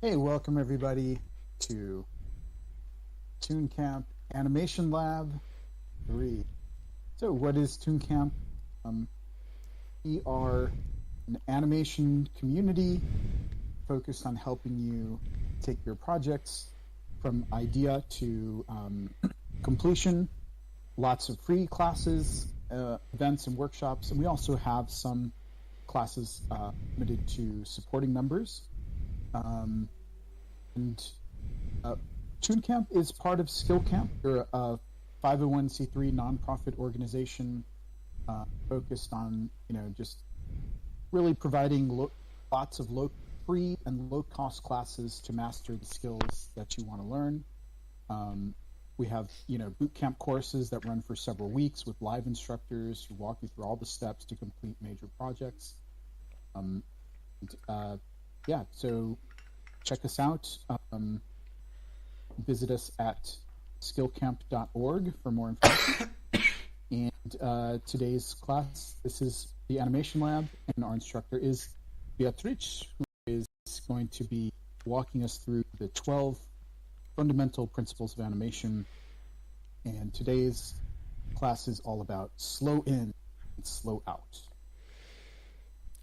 Hey, welcome everybody to ToonCamp Animation Lab 3. So, what is ToonCamp? Um, we are an animation community focused on helping you take your projects from idea to completion. Lots of free classes, events, and workshops, and we also have some classes limited to supporting members. Um, and ToonCamp is part of SkillCamp. We're a 501c3 nonprofit organization focused on, just really providing lots of free and low-cost classes to master the skills that you want to learn. We have, boot camp courses that run for several weeks with live instructors who walk you through all the steps to complete major projects. So check us out. Visit us at skillcamp.org for more information. And today's class, this is the animation lab, and our instructor is Beatrice, who is going to be walking us through the 12 fundamental principles of animation. And today's class is all about slow in and slow out.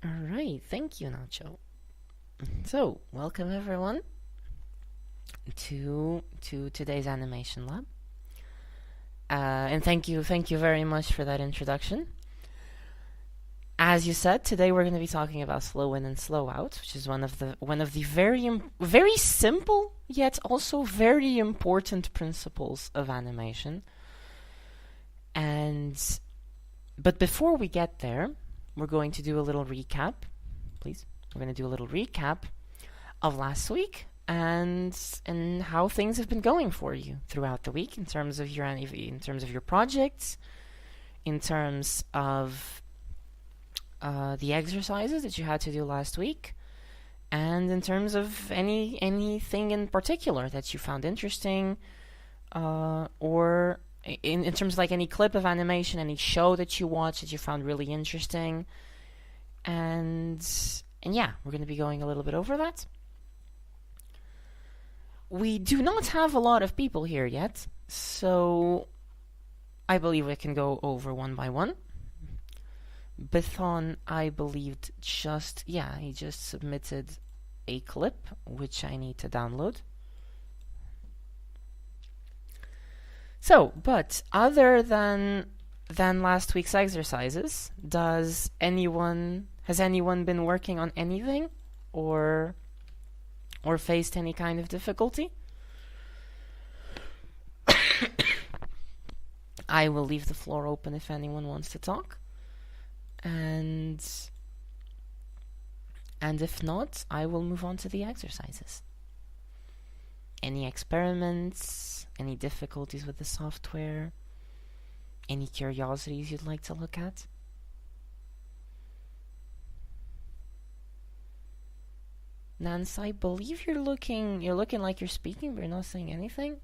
All right, thank you, Nacho. So, welcome everyone to today's animation lab. And thank you very much for that introduction. As you said, today we're going to be talking about slow in and slow out, which is one of the very simple yet also very important principles of animation. But before we get there, we're going to do a little recap. Please, we're going to do a little recap of last week and how things have been going for you throughout the week in terms of your projects, in terms of the exercises that you had to do last week, and in terms of anything in particular that you found interesting, or in terms of like any clip of animation, any show that you watched that you found really interesting, and yeah, we're going to be going a little bit over that. We do not have a lot of people here yet, so I believe we can go over one by one. Bethon, I believed, he just submitted a clip, which I need to download. So, but other than last week's exercises, has anyone been working on anything or faced any kind of difficulty? I will leave the floor open if anyone wants to talk. And if not, I will move on to the exercises. Any experiments, any difficulties with the software, any curiosities you'd like to look at? Nance, I believe you're looking like you're speaking, but you're not saying anything.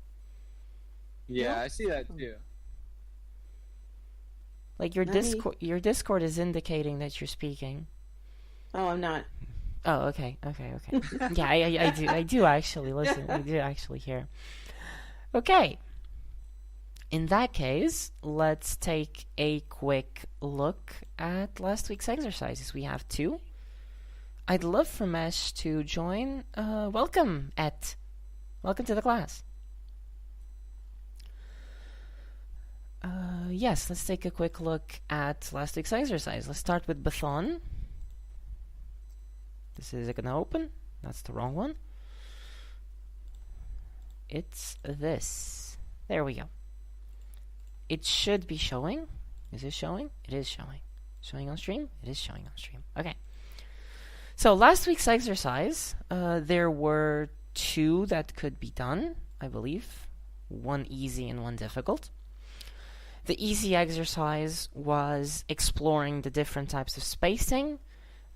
Yeah, I see that too. Like your Discord is indicating that you're speaking. Oh, I'm not. Oh, okay. Yeah, I do actually listen. I do actually hear. Okay. In that case, let's take a quick look at last week's exercises. We have 2. I'd love for Mesh to join. Welcome, Et. Welcome to the class. Yes, let's take a quick look at last week's exercise. Let's start with Bethon. This is going to open. That's the wrong one. It's this. There we go. It should be showing. Is it showing? It is showing. Showing on stream? It is showing on stream. Okay. So last week's exercise, there were 2 that could be done, I believe. One easy and one difficult. The easy exercise was exploring the different types of spacing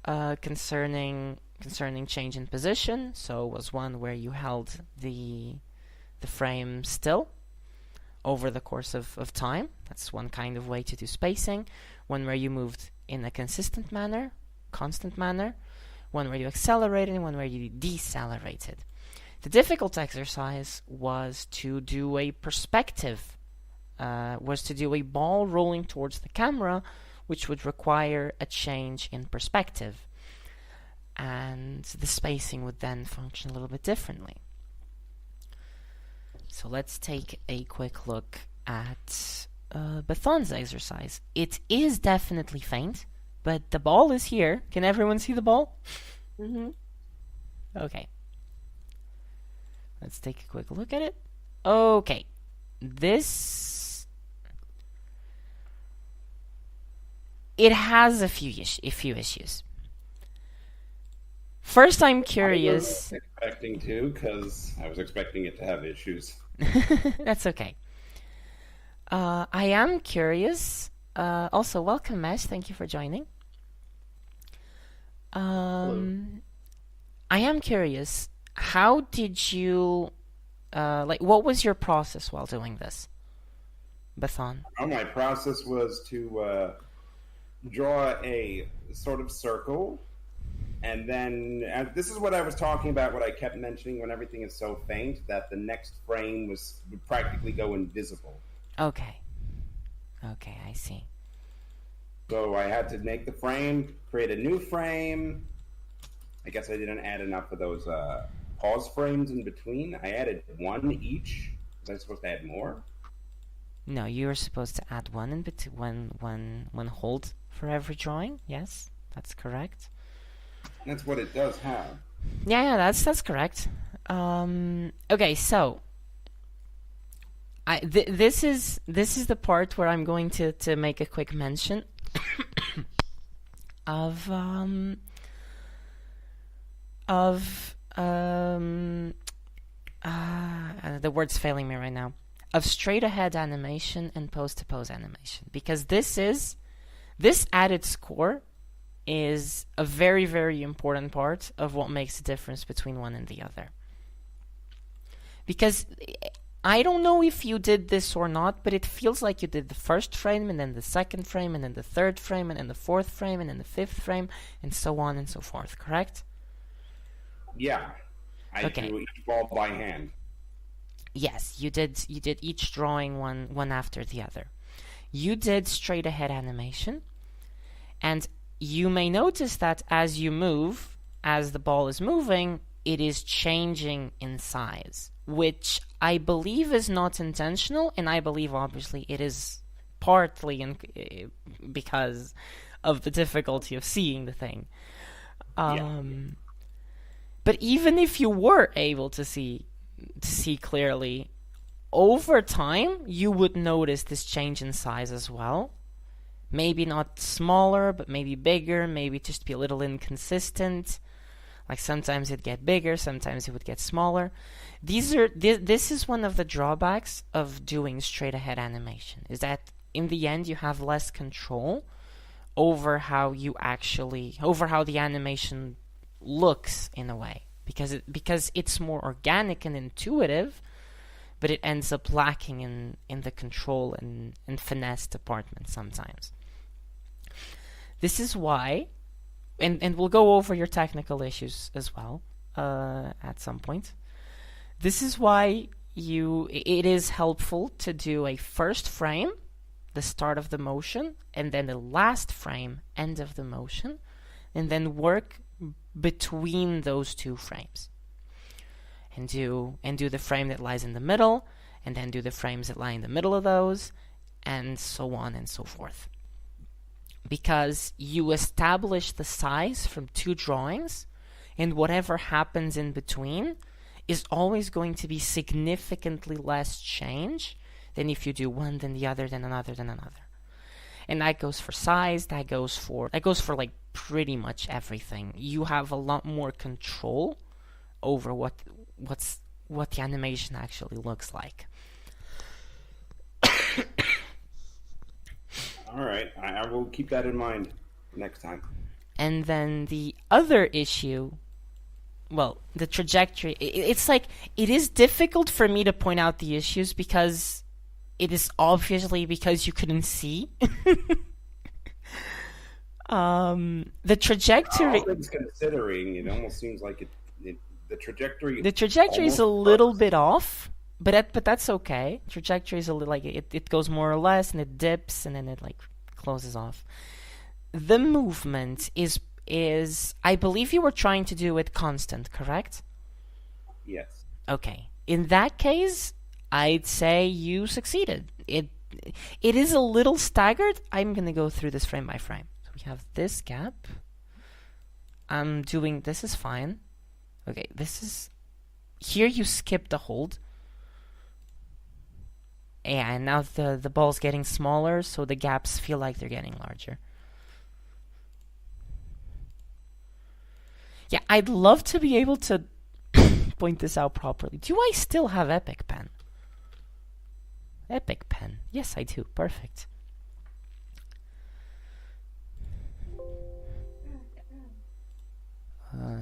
concerning change in position. So it was one where you held the frame still over the course of time. That's one kind of way to do spacing. One where you moved in a constant manner, one where you accelerated, and one where you decelerated. The difficult exercise was to do a perspective, was to do a ball rolling towards the camera, which would require a change in perspective. And the spacing would then function a little bit differently. So let's take a quick look at Bethon's exercise. It is definitely faint, but the ball is here. Can everyone see the ball? Mm-hmm. Okay. Let's take a quick look at it. Okay. This... It has a few issues. First, I'm curious... I was expecting to, because I was expecting it to have issues. That's okay. I am curious. Also, welcome, Mesh. Thank you for joining. I am curious. How did you, what was your process while doing this, Bethon? My process was to draw a sort of circle, and then this is what I was talking about, what I kept mentioning when everything is so faint, that the next frame would practically go invisible. Okay, I see. So I had to make the frame, create a new frame. I guess I didn't add enough of those pause frames in between. I added one each. Was I supposed to add more? No, you were supposed to add one in between, one hold for every drawing. Yes, that's correct. That's what it does have. Yeah, that's correct. Okay, so this is the part where I'm going to make a quick mention of the word's failing me right now, of straight ahead animation and pose to pose animation, because this added score is a very, very important part of what makes the difference between one and the other. Because I don't know if you did this or not, but it feels like you did the first frame, and then the second frame, and then the third frame, and then the fourth frame, and then the fifth frame, and so on and so forth, correct? Yeah. I drew each ball by hand. Yes, you did each drawing one after the other. You did straight ahead animation, and you may notice that as you move, as the ball is moving, it is changing in size, which I believe is not intentional, and I believe obviously it is partly because of the difficulty of seeing the thing. But even if you were able to see clearly, over time you would notice this change in size as well. Maybe not smaller, but maybe bigger, maybe just be a little inconsistent. Like sometimes it'd get bigger, sometimes it would get smaller. This is one of the drawbacks of doing straight ahead animation, is that in the end you have less control over how the animation looks in a way, because it's more organic and intuitive, but it ends up lacking in the control and finesse department sometimes. This is why, and we'll go over your technical issues as well at some point. This is why it is helpful to do a first frame, the start of the motion, and then the last frame, end of the motion, and then work between those two frames. And do the frame that lies in the middle, and then do the frames that lie in the middle of those, and so on and so forth. Because you establish the size from two drawings, and whatever happens in between is always going to be significantly less change than if you do one, then the other, then another, then another. And that goes for size, that goes for like pretty much everything. You have a lot more control over what the animation actually looks like. All right, I will keep that in mind next time. And then the other issue, well, the trajectory, it's like, it is difficult for me to point out the issues because it is obviously because you couldn't see. The trajectory. All things considering, it almost seems like the trajectory. The trajectory is a almost little works. bit off, but that's okay. Trajectory is a little like it goes more or less, and it dips, and then it like closes off. The movement is I believe you were trying to do it constant, correct? Yes. Okay. In that case, I'd say you succeeded. It is a little staggered. I'm gonna go through this frame by frame. So we have this gap. This is fine. Okay, this is... Here you skip the hold. Yeah, and now the ball's getting smaller, so the gaps feel like they're getting larger. Yeah, I'd love to be able to point this out properly. Do I still have Epic Pen? Epic Pen. Yes, I do. Perfect.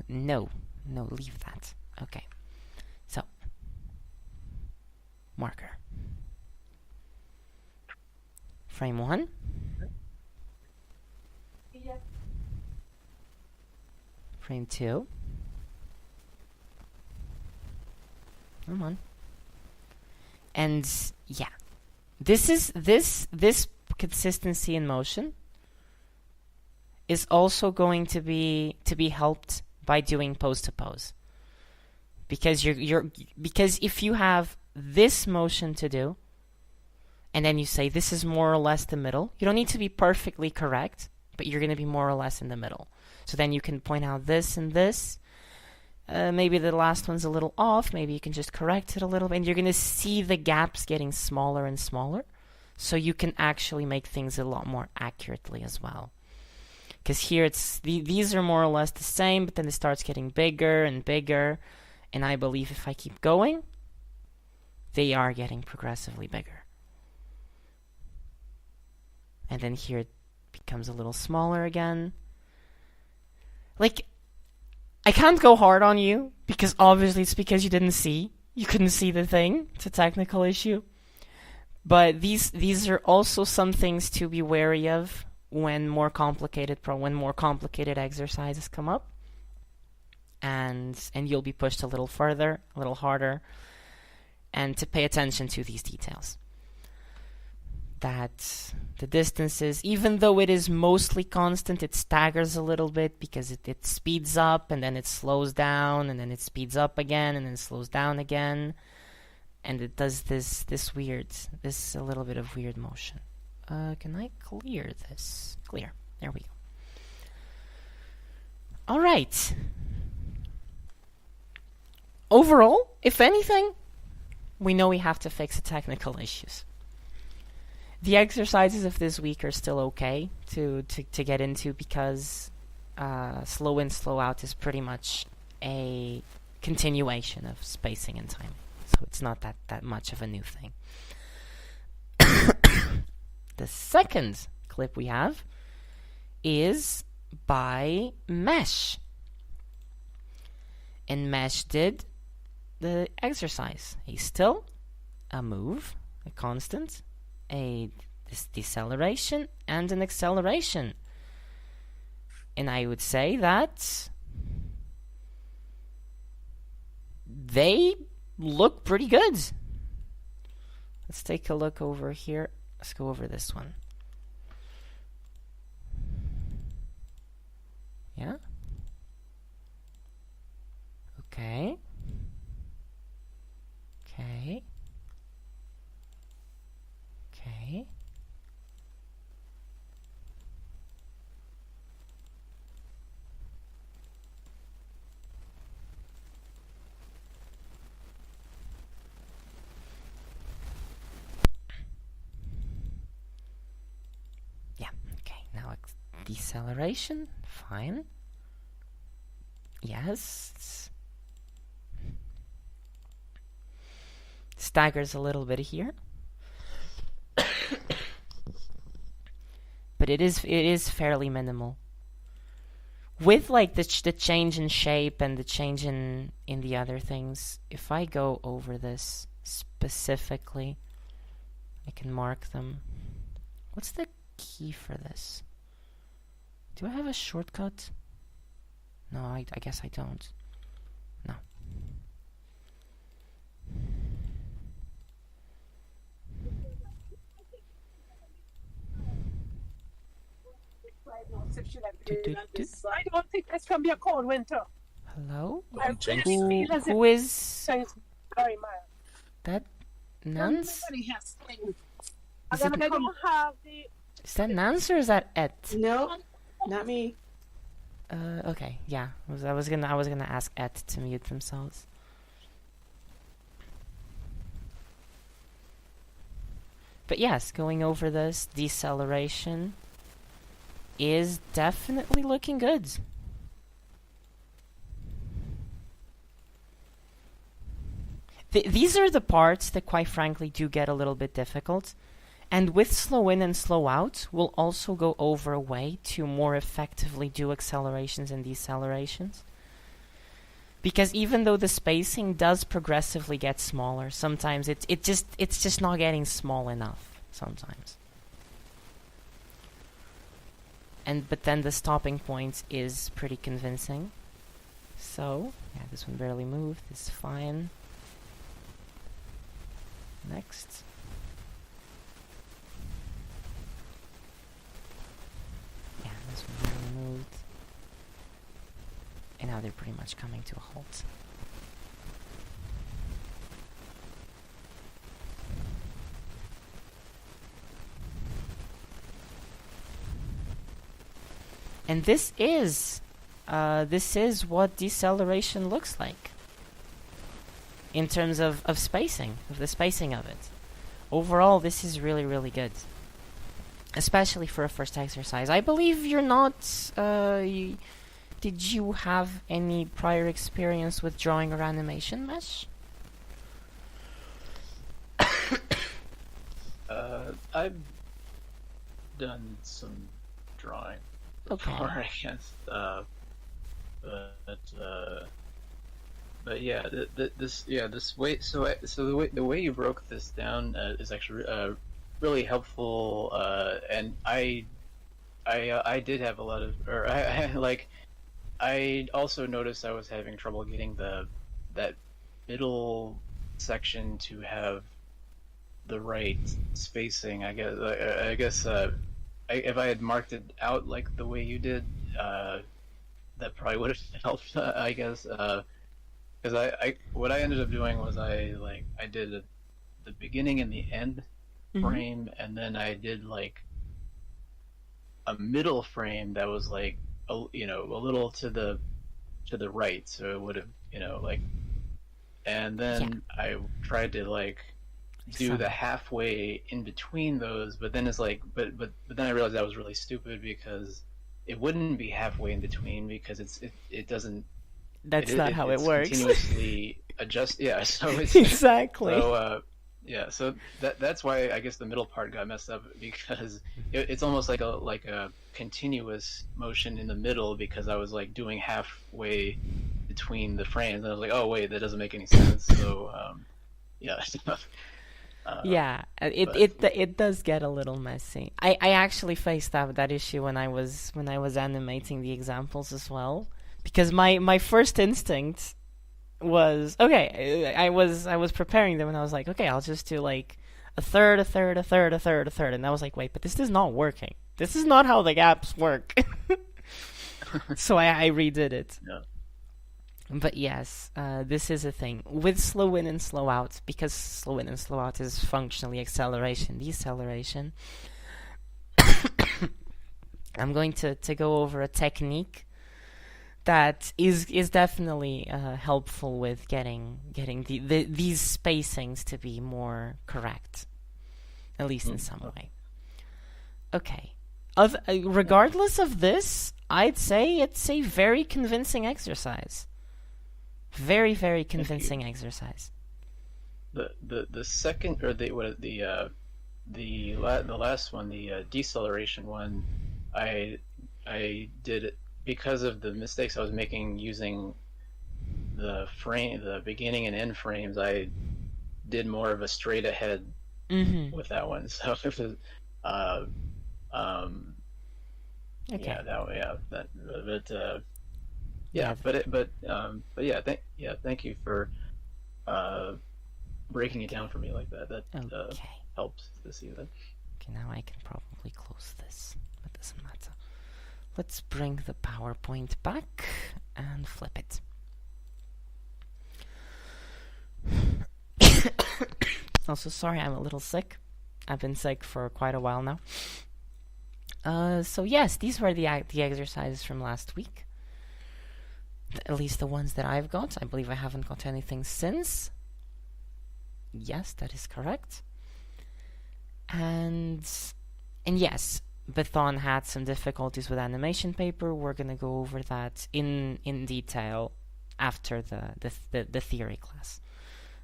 No. No, leave that. Okay. So, marker. Frame 1. Frame 2. Come on. And yeah. This consistency in motion is also going to be helped by doing pose to pose. Because because if you have this motion to do, and then you say this is more or less the middle, you don't need to be perfectly correct, but you're going to be more or less in the middle. So then you can point out this and this. Maybe the last one's a little off. Maybe you can just correct it a little bit. And you're going to see the gaps getting smaller and smaller. So you can actually make things a lot more accurately as well. Because here these are more or less the same, but then it starts getting bigger and bigger. And I believe if I keep going, they are getting progressively bigger. And then here it becomes a little smaller again. Like, I can't go hard on you, because obviously it's because you didn't see. You couldn't see the thing. It's a technical issue. But these are also some things to be wary of when more complicated exercises come up. And you'll be pushed a little further, a little harder, and to pay attention to these details. That the distances, even though it is mostly constant, it staggers a little bit because it speeds up and then it slows down and then it speeds up again and then it slows down again, and it does this a little bit of weird motion. Can I clear this? Clear. There we go. All right. Overall, if anything, we know we have to fix the technical issues. The exercises of this week are still okay to get into because slow in, slow out is pretty much a continuation of spacing and timing. So it's not that much of a new thing. The second clip we have is by Mesh. And Mesh did the exercise. A still, a move, a constant, this deceleration, and an acceleration. And I would say that they look pretty good. Let's take a look over here. Let's go over this one. Yeah? Okay. Okay. Okay. Yeah, okay. Now deceleration, fine. Yes. Staggers a little bit here. But it is fairly minimal. With like the change in shape and the change in the other things, if I go over this specifically, I can mark them. What's the key for this? Do I have a shortcut? No, I guess I don't. No. I don't think that's going to be a cold winter. Hello? Who is very mild. that? Nance? Everybody has things. Is it- I don't have the. Is that Nance or is that Et? No, not me. Okay, yeah. I was gonna ask Et to mute themselves. But yes, going over this, deceleration is definitely looking good. These are the parts that, quite frankly, do get a little bit difficult. And with slow in and slow out, we'll also go over a way to more effectively do accelerations and decelerations. Because even though the spacing does progressively get smaller, sometimes it's just not getting small enough sometimes. But then the stopping point is pretty convincing. So, yeah, this one barely moved. This is fine. Next. Yeah, this one barely moved. And now they're pretty much coming to a halt. And this is what deceleration looks like in terms of spacing, of the spacing of it. Overall, this is really, really good, especially for a first exercise. I believe you're not. Did you have any prior experience with drawing or animation mesh? I've done some drawing Okay. before, I guess. But yeah, this way. So the way you broke this down is actually really helpful. And I did have a lot of, or I also noticed I was having trouble getting that middle section to have the right spacing. I guess if I had marked it out like the way you did, that probably would have helped. I guess because what I ended up doing was I did the beginning and the end frame, and then I did like a middle frame that was like a little to the right, so it would have and then I tried to do the halfway in between those, but then it's but then I realized that was really stupid because it wouldn't be halfway in between because it doesn't. That's not how it works. Continuously adjust. Yeah. So it's exactly. So so that's why I guess the middle part got messed up because it's almost like a continuous motion in the middle because I was doing halfway between the frames and I was like, oh wait, that doesn't make any sense. So yeah. It does get a little messy. I actually faced that issue when I was animating the examples as well, because my first instinct was okay. I was preparing them and I was like, okay, I'll just do like a third, and I was like, wait, but this is not working. This is not how the gaps work. So I redid it. Yeah. But yes, this is a thing with slow in and slow out, because slow in and slow out is functionally acceleration, deceleration. I'm going to go over a technique that is definitely helpful with getting these spacings to be more correct, at least in some way. Okay. Regardless of this, I'd say it's a very convincing exercise. Very, very convincing exercise. The second or the last one, the deceleration one, I did it because of the mistakes I was making using the beginning and end frames. I did more of a straight ahead with that one. So Okay. Yeah, that, but Yeah. but yeah, thank you for breaking it down for me like that. That Okay. helps to see that. Okay, now I can probably close this, but doesn't matter. Let's bring the PowerPoint back and flip it. Also, sorry, I'm a little sick. I've been sick for quite a while now. So yes, these were the exercises from last week. At least the ones that I've got. I believe I haven't got anything since. Yes, that is correct. And yes, Bethon had some difficulties with animation paper. We're gonna go over that in detail after the theory class,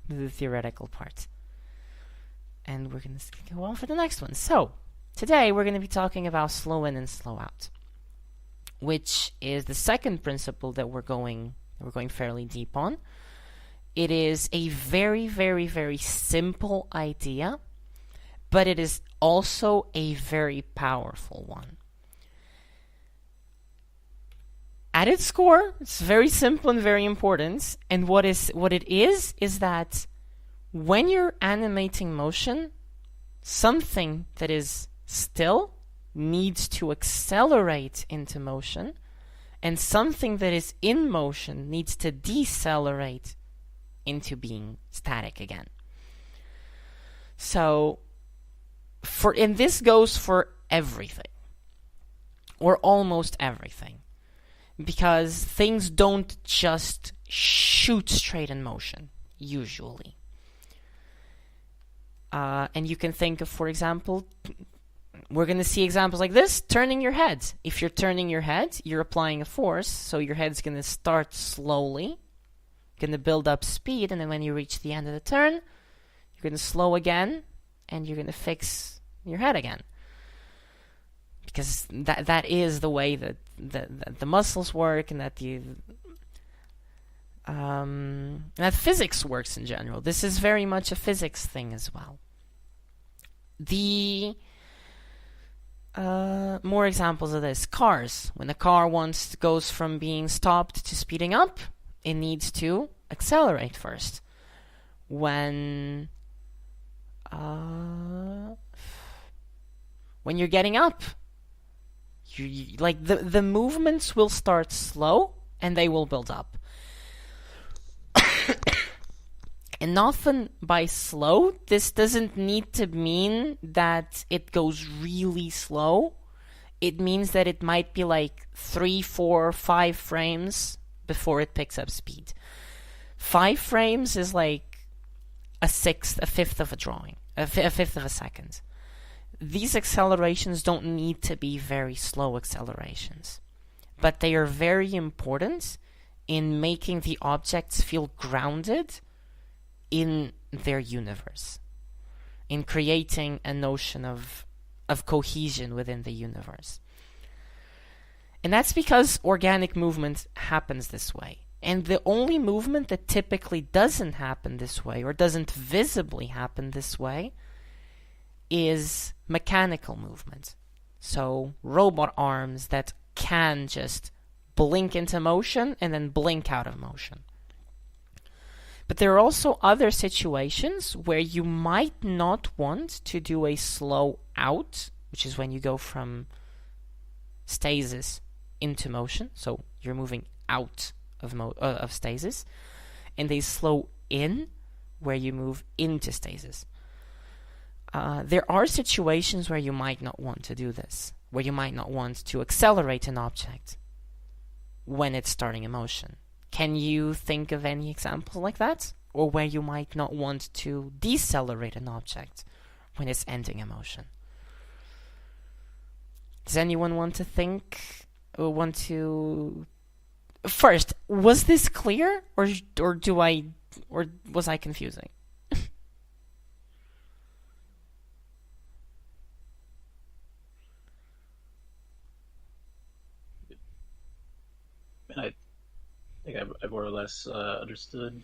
the theoretical part. And we're gonna go on for the next one. So today we're gonna be talking about slow in and slow out, which is the second principle that we're going fairly deep on. It is a very, very, very simple idea, but it is also a very powerful one. At its core, it's very simple and very important. And what it is that when you're animating motion, something that is still needs to accelerate into motion, and something that is in motion needs to decelerate into being static again. So, and this goes for everything, or almost everything, because things don't just shoot straight in motion, usually. And you can think of, for example, we're going to see examples like this, turning your head. If you're turning your head, you're applying a force, so your head's going to start slowly, going to build up speed, and then when you reach the end of the turn, you're going to slow again, and you're going to fix your head again. Because that is the way that the muscles work, and that that physics works in general. This is very much a physics thing as well. More examples of this. Cars. When a car goes from being stopped to speeding up, it needs to accelerate first. When you're getting up, you like the movements will start slow and they will build up. And often by slow, this doesn't need to mean that it goes really slow. It means that it might be like 3, 4, 5 frames before it picks up speed. 5 frames is like a fifth of a drawing, a fifth of a second. These accelerations don't need to be very slow accelerations, but they are very important in making the objects feel grounded in their universe, in creating a notion of cohesion within the universe. And that's because organic movement happens this way. And the only movement that typically doesn't happen this way, or doesn't visibly happen this way, is mechanical movement. So robot arms that can just blink into motion and then blink out of motion. But there are also other situations where you might not want to do a slow out, which is when you go from stasis into motion. So you're moving out of stasis. And a slow in, where you move into stasis. There are situations where you might not want to do this, where you might not want to accelerate an object when it's starting a motion. Can you think of any examples like that? Or where you might not want to decelerate an object when it's ending a motion? Does anyone want to think, or want to... First, was this clear, or was I confusing? I think I more or less understood.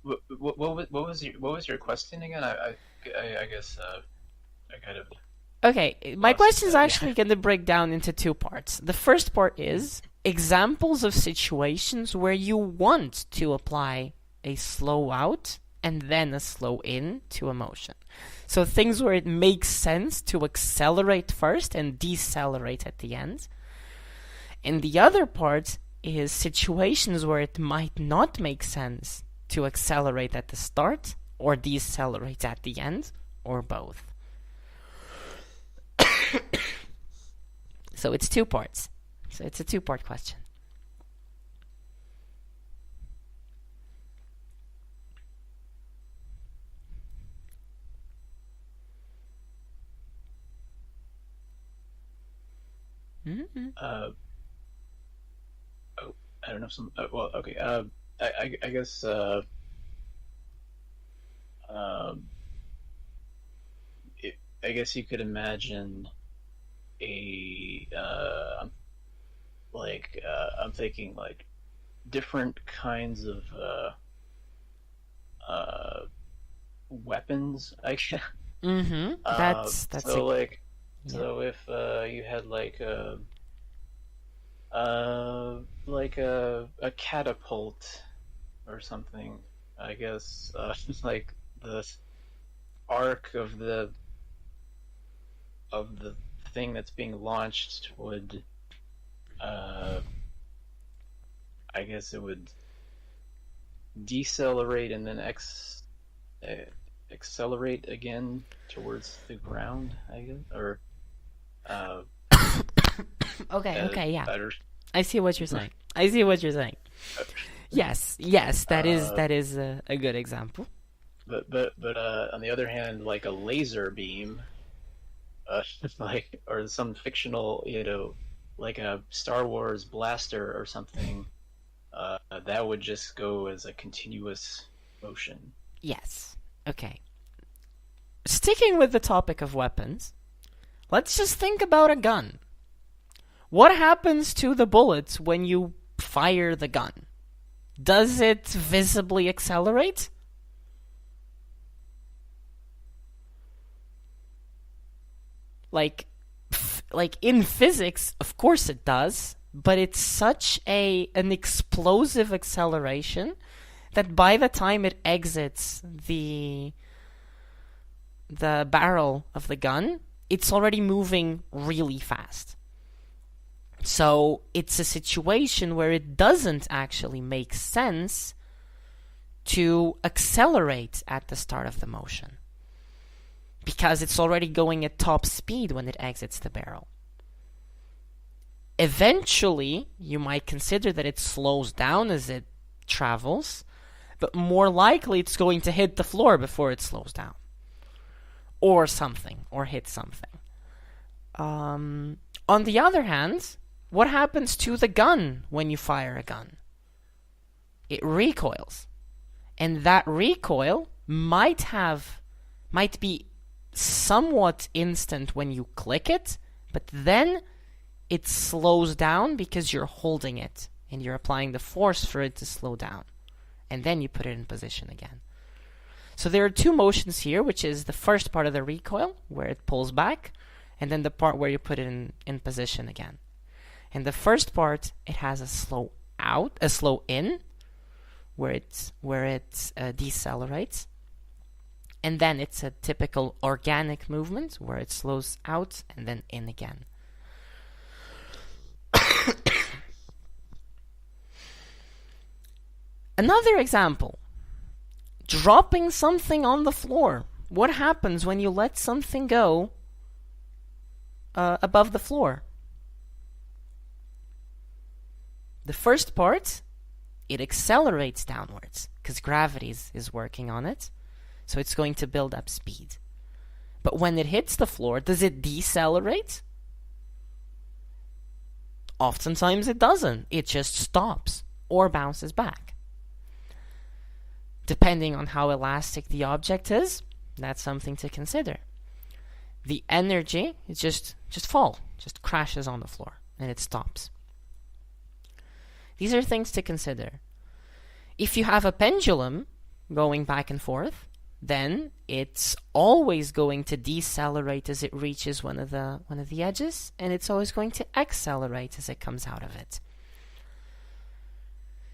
What was your question again? I guess I kind of Okay, my Awesome. question is Yeah. actually going to break down into two parts. The first part is examples of situations where you want to apply a slow out and then a slow in to a motion. So things where it makes sense to accelerate first and decelerate at the end. And the other part is situations where it might not make sense to accelerate at the start or decelerate at the end, or both. So it's two parts. So it's a two-part question. Mm-hmm. Oh, I don't know some. Well, okay. I guess. I guess you could imagine a. I'm thinking like different kinds of weapons. I guess. Mm-hmm. That's so like. yeah. So if you had like a catapult or something, I guess like the arc of the thing that's being launched would I guess it would decelerate and then accelerate again towards the ground, I guess, or Okay, yeah. better. I see what you're saying. Yes, that is a good example. But on the other hand, like a laser beam, like or some fictional, like a Star Wars blaster or something, that would just go as a continuous motion. Yes. Okay. Sticking with the topic of weapons, let's just think about a gun. What happens to the bullets when you fire the gun? Does it visibly accelerate? Like in physics, of course it does, but it's such an explosive acceleration that by the time it exits the barrel of the gun, it's already moving really fast. So it's a situation where it doesn't actually make sense to accelerate at the start of the motion, because it's already going at top speed when it exits the barrel. Eventually, you might consider that it slows down as it travels, but more likely it's going to hit the floor before it slows down. Or something, or hit something. On the other hand, what happens to the gun when you fire a gun? It recoils. And that recoil might be somewhat instant when you click it, but then it slows down because you're holding it and you're applying the force for it to slow down. And then you put it in position again. So there are two motions here, which is the first part of the recoil, where it pulls back, and then the part where you put it in position again. And the first part, it has a slow in, where it decelerates. And then it's a typical organic movement, where it slows out and then in again. Another example. Dropping something on the floor. What happens when you let something go above the floor? The first part, it accelerates downwards because gravity is working on it. So it's going to build up speed. But when it hits the floor, does it decelerate? Oftentimes it doesn't. It just stops or bounces back. Depending on how elastic the object is, that's something to consider. The energy is just crashes on the floor and it stops. These are things to consider. If you have a pendulum going back and forth, then it's always going to decelerate as it reaches one of the edges, and it's always going to accelerate as it comes out of it.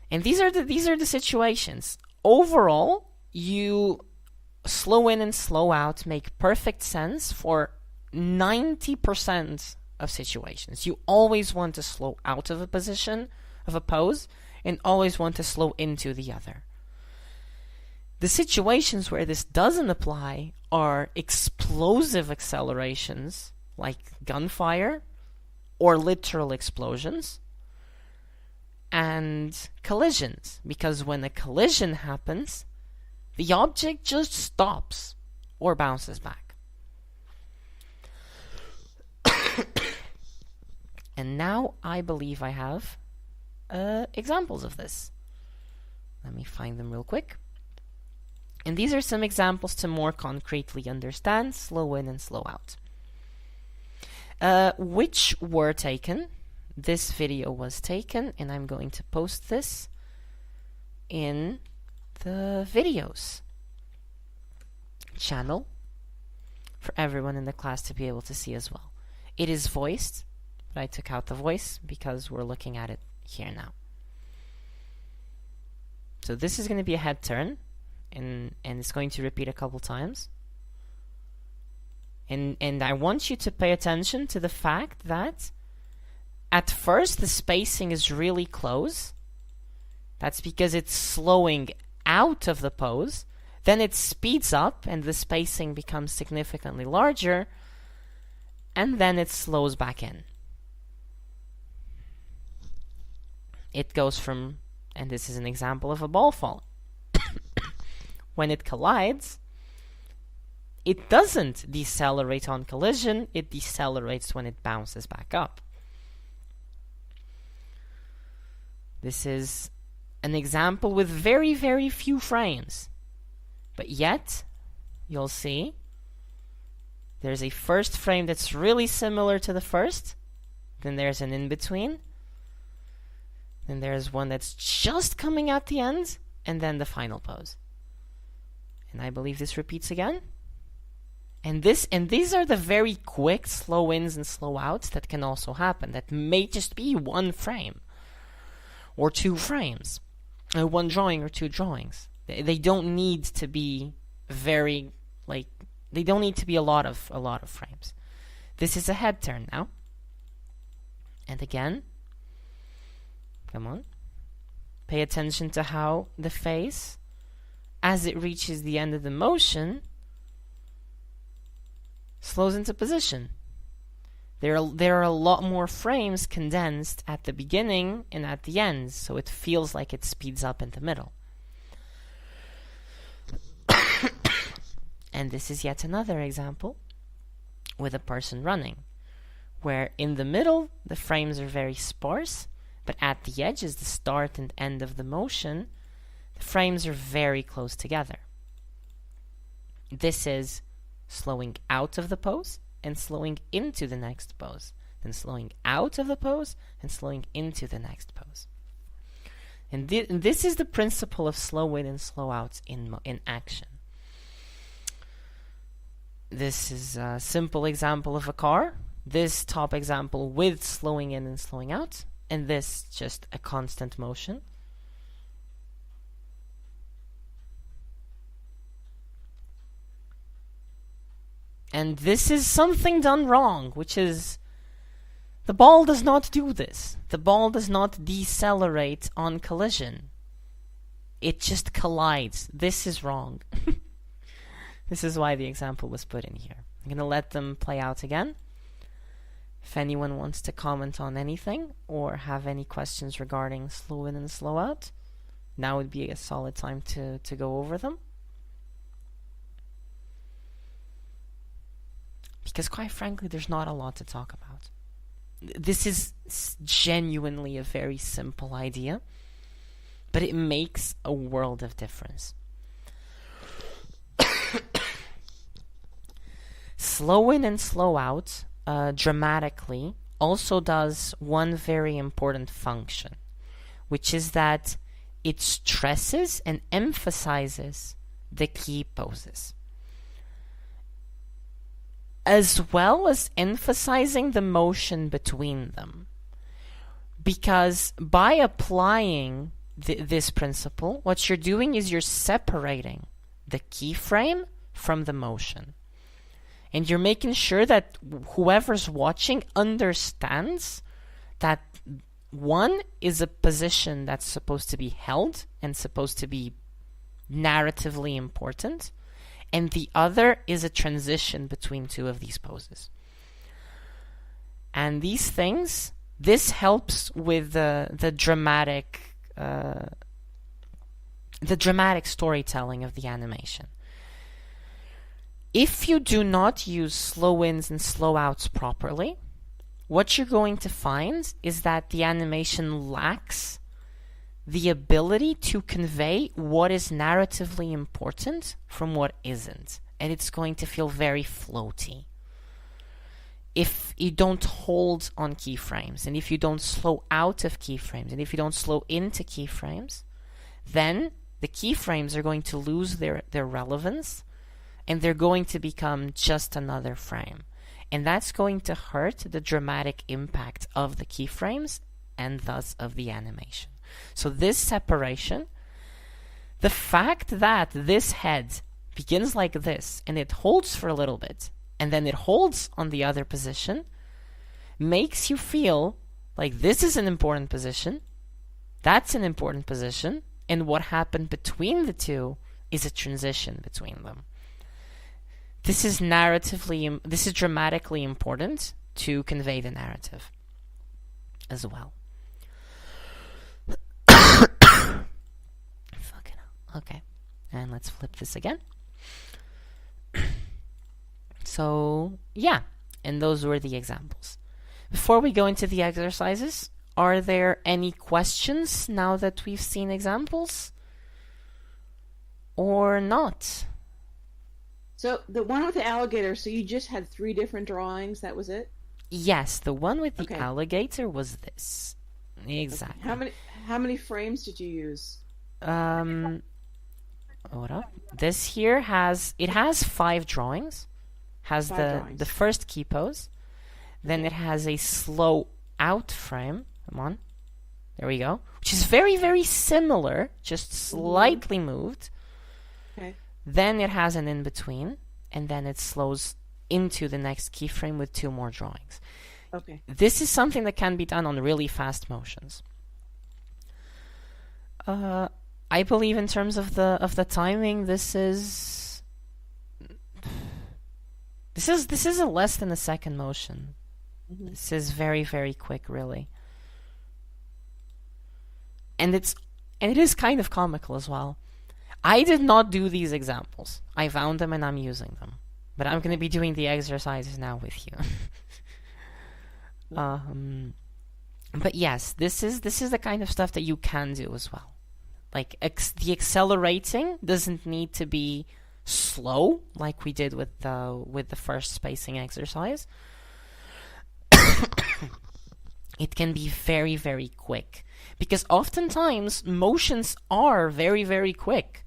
And these are the situations. Overall, you slow in and slow out make perfect sense for 90% of situations. You always want to slow out of a position, of a pose, and always want to slow into the other. The situations where this doesn't apply are explosive accelerations, like gunfire, or literal explosions, and collisions, because when a collision happens, the object just stops or bounces back. And now I believe I have examples of this. Let me find them real quick. And these are some examples to more concretely understand slow in and slow out. Which were taken. This video was taken, and I'm going to post this in the videos channel for everyone in the class to be able to see as well. It is voiced, but I took out the voice because we're looking at it here now. So this is going to be a head turn, and it's going to repeat a couple times. And I want you to pay attention to the fact that at first the spacing is really close. That's because it's slowing out of the pose. Then it speeds up and the spacing becomes significantly larger, and then it slows back in. It goes from, and this is an example of a ball fall. When it collides, it doesn't decelerate on collision, it decelerates when it bounces back up. This is an example with very, very few frames. But yet, you'll see, there's a first frame that's really similar to the first. Then there's an in-between. Then there's one that's just coming at the end. And then the final pose. And I believe this repeats again. And these are the very quick slow ins and slow outs that can also happen. That may just be one frame. Or two frames. One drawing or two drawings. They don't need to be very, they don't need to be a lot of frames. This is a head turn now. And again, come on. Pay attention to how the face, as it reaches the end of the motion, slows into position. There are a lot more frames condensed at the beginning and at the end, so it feels like it speeds up in the middle. And this is yet another example with a person running, where in the middle the frames are very sparse, but at the edges, the start and end of the motion, the frames are very close together. This is slowing out of the pose and slowing into the next pose, then slowing out of the pose and slowing into the next pose. And this is the principle of slow in and slow out in action. This is a simple example of a car. This top example with slowing in and slowing out. And this just a constant motion. And this is something done wrong, which is the ball does not do this. The ball does not decelerate on collision. It just collides. This is wrong. This is why the example was put in here. I'm going to let them play out again. If anyone wants to comment on anything or have any questions regarding slow in and slow out, now would be a solid time to go over them. Because quite frankly, there's not a lot to talk about. This is genuinely a very simple idea, but it makes a world of difference. Slow in and slow out dramatically also does one very important function, which is that it stresses and emphasizes the key poses, as well as emphasizing the motion between them. Because by applying this principle, what you're doing is you're separating the keyframe from the motion. And you're making sure that whoever's watching understands that one is a position that's supposed to be held and supposed to be narratively important, and the other is a transition between two of these poses. And these things, this helps with the dramatic storytelling of the animation. If you do not use slow ins and slow outs properly, what you're going to find is that the animation lacks the ability to convey what is narratively important from what isn't. And it's going to feel very floaty. If you don't hold on keyframes, and if you don't slow out of keyframes, and if you don't slow into keyframes, then the keyframes are going to lose their relevance, and they're going to become just another frame. And that's going to hurt the dramatic impact of the keyframes, and thus of the animation. So this separation, the fact that this head begins like this, and it holds for a little bit, and then it holds on the other position, makes you feel like this is an important position, that's an important position, and what happened between the two is a transition between them. This is dramatically important to convey the narrative as well. Fucking hell. Okay, and let's flip this again. So, yeah, and those were the examples. Before we go into the exercises, are there any questions now that we've seen examples? Or not? So the one with the alligator, so you just had 3 different drawings, that was it? Yes, the one with the Okay. alligator was this. Exactly. How many frames did you use? Hold up. This here has 5 drawings. Has 5 drawings. the first key pose. Then it has a slow out frame. Come on. There we go. Which is very, very similar, just slightly moved. Okay. Then it has an in-between, and then it slows into the next keyframe with 2 more drawings. Okay. This is something that can be done on really fast motions. I believe in terms of the timing, this is a less than a second motion. Mm-hmm. This is very, very quick, really. And it is kind of comical as well. I did not do these examples. I found them and I'm using them. But I'm going to be doing the exercises now with you. But yes, this is the kind of stuff that you can do as well. Like the accelerating doesn't need to be slow like we did with the first spacing exercise. It can be very, very quick. Because oftentimes motions are very, very quick.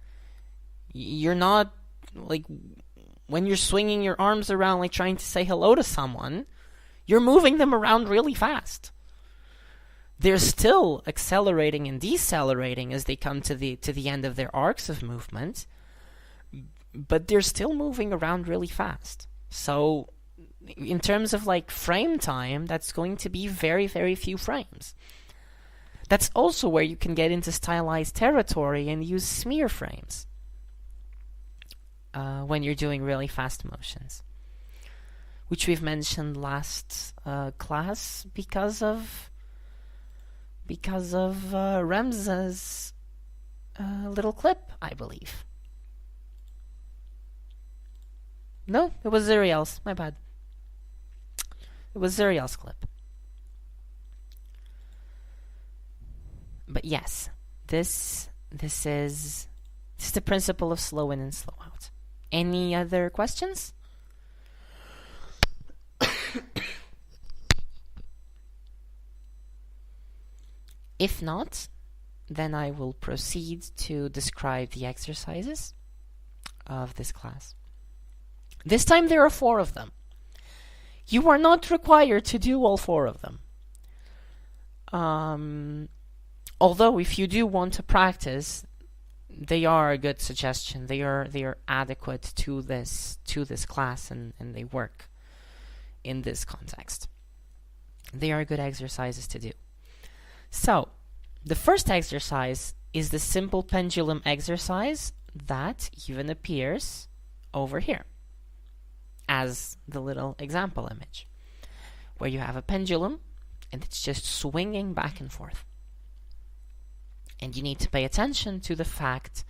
You're not, like, when you're swinging your arms around like trying to say hello to someone, you're moving them around really fast. They're still accelerating and decelerating as they come to the end of their arcs of movement, but they're still moving around really fast. So in terms of like frame time, that's going to be very, very few frames. That's also where you can get into stylized territory and use smear frames when you're doing really fast motions, which we've mentioned last class because of Remza's little clip, I believe. No, it was Zuriel's. My bad. It was Zuriel's clip. But yes, this is the principle of slow in and slow out. Any other questions? If not, then I will proceed to describe the exercises. of this class. This time there are 4 of them. You are not required to do all 4 of them. Although if you do want to practice, they are a good suggestion. They are adequate to this class, and they work in this context. They are good exercises to do. So, the first exercise is the simple pendulum exercise that even appears over here as the little example image, where you have a pendulum and it's just swinging back and forth. And you need to pay attention to the fact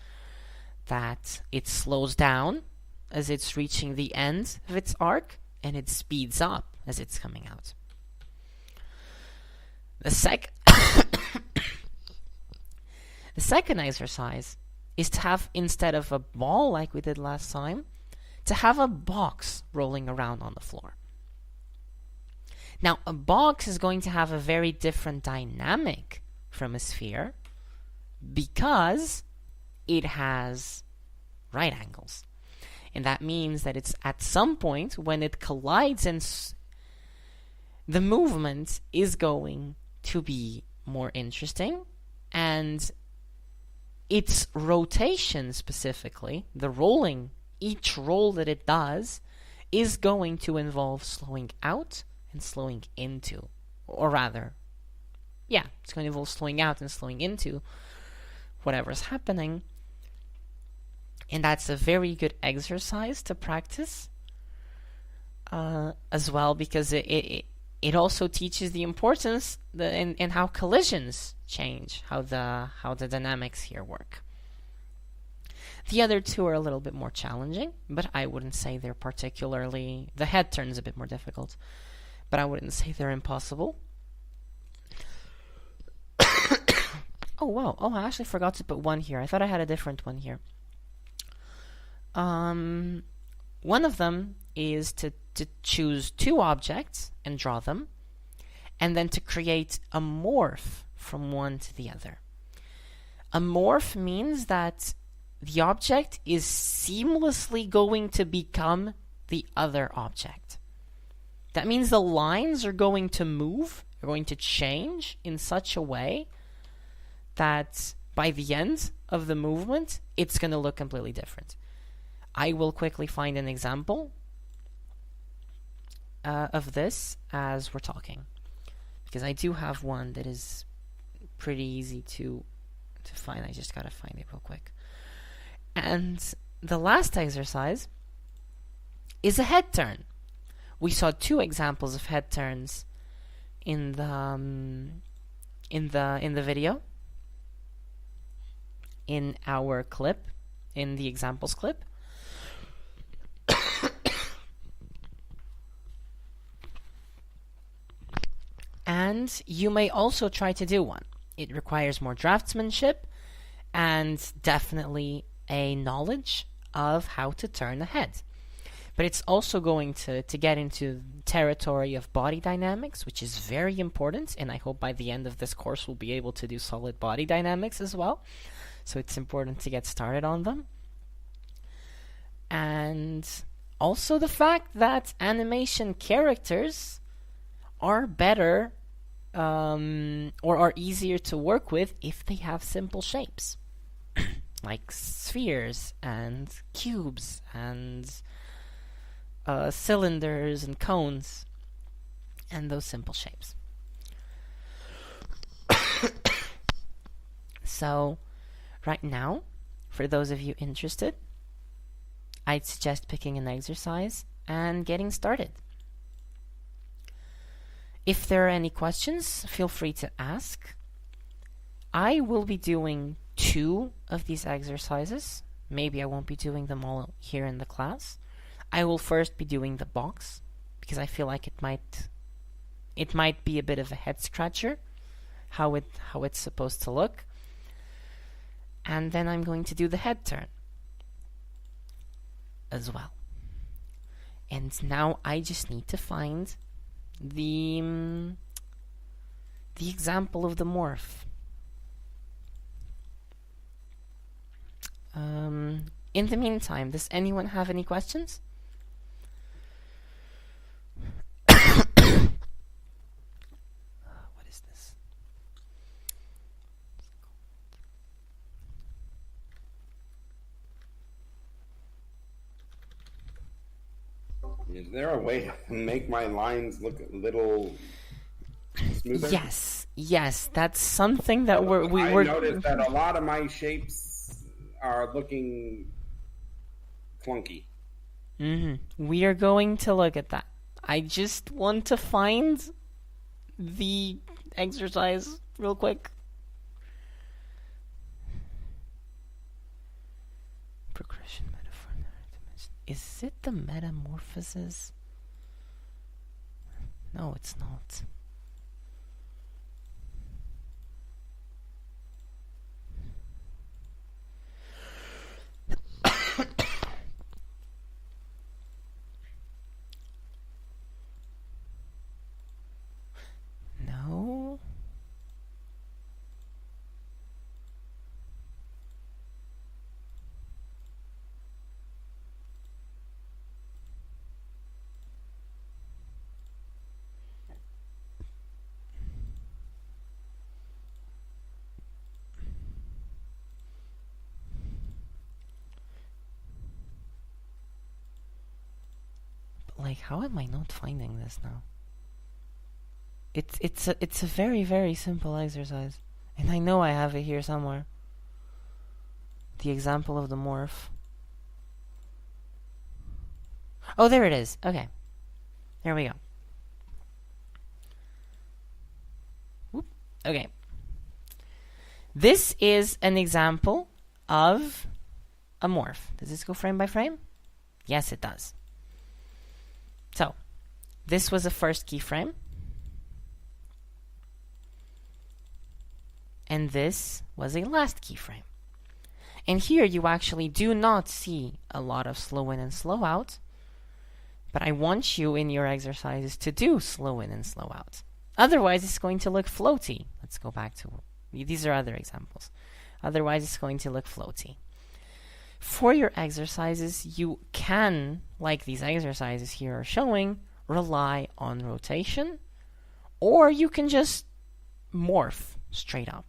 that it slows down as it's reaching the end of its arc, and it speeds up as it's coming out. The second exercise is to have, instead of a ball like we did last time, to have a box rolling around on the floor. Now, a box is going to have a very different dynamic from a sphere because it has right angles. And that means that it's at some point when it collides, and the movement is going to be more interesting, and its rotation specifically, the rolling, each roll that it does is going to involve slowing out and slowing into, or rather, yeah, it's going to involve slowing out and slowing into whatever's happening. And that's a very good exercise to practice as well, because it also teaches the importance in how collisions change, how the dynamics here work. The other 2 are a little bit more challenging, but I wouldn't say they're particularly... The head turn is a bit more difficult, but I wouldn't say they're impossible. Oh, wow. Oh, I actually forgot to put one here. I thought I had a different one here. One of them is to choose 2 objects and draw them, and then to create a morph from one to the other. A morph means that the object is seamlessly going to become the other object. That means the lines are going to move, are going to change in such a way that by the end of the movement, it's going to look completely different. I will quickly find an example of this as we're talking, because I do have one that is pretty easy to find. I just gotta find it real quick. And the last exercise is a head turn. We saw 2 examples of head turns in the video, in our clip, in the examples clip. And you may also try to do one. It requires more draftsmanship and definitely a knowledge of how to turn a head. But it's also going to get into territory of body dynamics, which is very important, and I hope by the end of this course we'll be able to do solid body dynamics as well. So it's important to get started on them. And also the fact that animation characters are better or are easier to work with if they have simple shapes. Like spheres and cubes and cylinders and cones and those simple shapes. So right now, for those of you interested, I'd suggest picking an exercise and getting started. If there are any questions, feel free to ask. I will be doing 2 of these exercises. Maybe I won't be doing them all here in the class. I will first be doing the box, because I feel like it might be a bit of a head scratcher how it's supposed to look. And then I'm going to do the head turn as well. And now I just need to find the example of the morph. In the meantime, does anyone have any questions? What is this? Is there a way to make my lines look a little smoother? Yes, that's something that I noticed that a lot of my shapes are looking clunky. We are going to look at that. I just want to find the exercise real quick. Progression metaphor. Is it the metamorphosis? No, it's not. No. But like, how am I not finding this now? It's a very, very simple exercise. And I know I have it here somewhere. The example of the morph. Oh, there it is. Okay. There we go. Whoop. Okay. This is an example of a morph. Does this go frame by frame? Yes, it does. So, this was a first keyframe. And this was a last keyframe. And here you actually do not see a lot of slow in and slow out, but I want you in your exercises to do slow in and slow out. Otherwise, it's going to look floaty. Let's go back to, these are other examples. Otherwise, it's going to look floaty. For your exercises, you can, like these exercises here are showing, rely on rotation, or you can just morph straight up.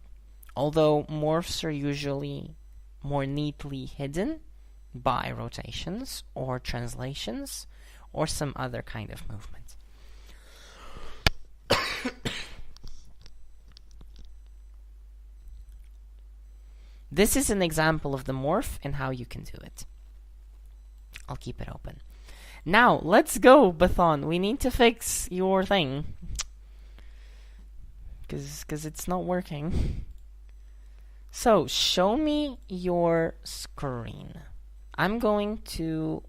Although morphs are usually more neatly hidden by rotations or translations or some other kind of movement. This is an example of the morph and how you can do it. I'll keep it open. Now, let's go, Bathon. We need to fix your thing. Because it's not working. So, show me your screen. I'm going to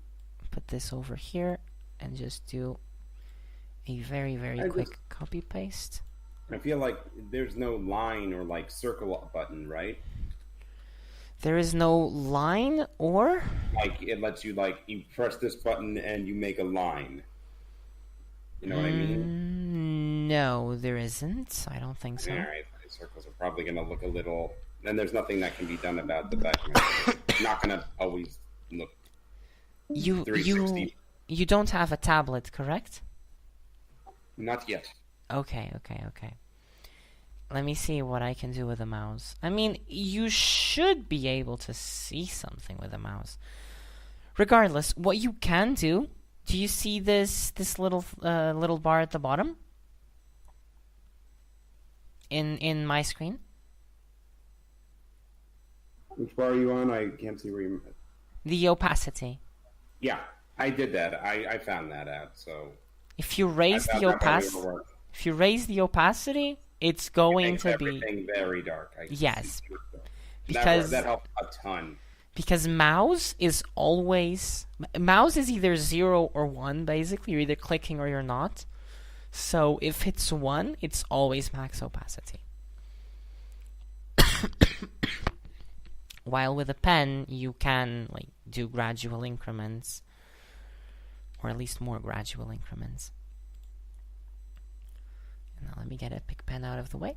put this over here and just do a very, very quick copy-paste. I feel like there's no line or like circle button, right? There is no line or? Like, it lets you, like, you press this button and you make a line. You know what I mean? No, there isn't. I don't think so. Alright, the circles are probably going to look a little... And there's nothing that can be done about the background. It's not going to always look 360. You don't have a tablet, correct? Not yet. Okay. Let me see what I can do with a mouse. I mean, you should be able to see something with a mouse. Regardless, what you can do you see this little bar at the bottom? In my screen? Which bar are you on? I can't see where you... The opacity. Yeah, I did that. I found that out, so... If you raise the opacity, it's going to be everything very dark. Yes, because that helps a ton. Because mouse is either 0 or 1. Basically, you're either clicking or you're not. So if it's 1, it's always max opacity. While with a pen, you can do gradual increments, or at least more gradual increments. Now let me get a pick pen out of the way.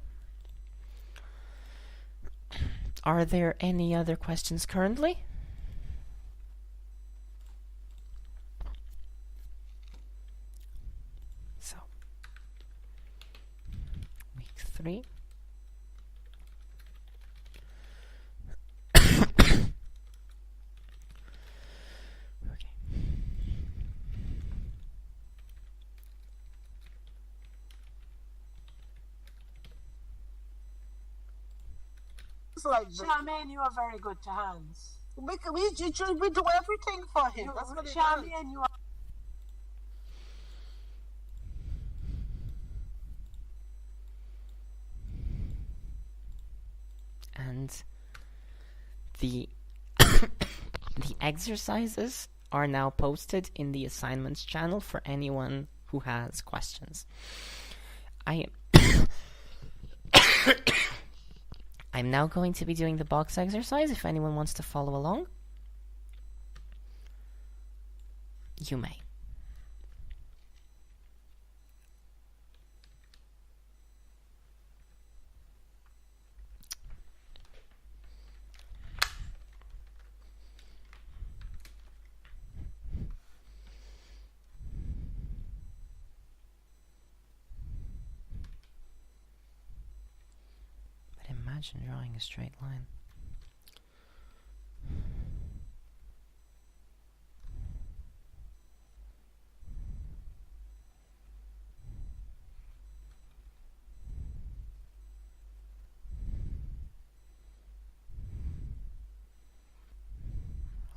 Are there any other questions currently? 3. Okay. It's like Charmaine, you are very good to hands. We do everything for him. That's what Charmaine, you are. And the the exercises are now posted in the assignments channel for anyone who has questions. I'm now going to be doing the box exercise. If anyone wants to follow along, you may. Imagine drawing a straight line.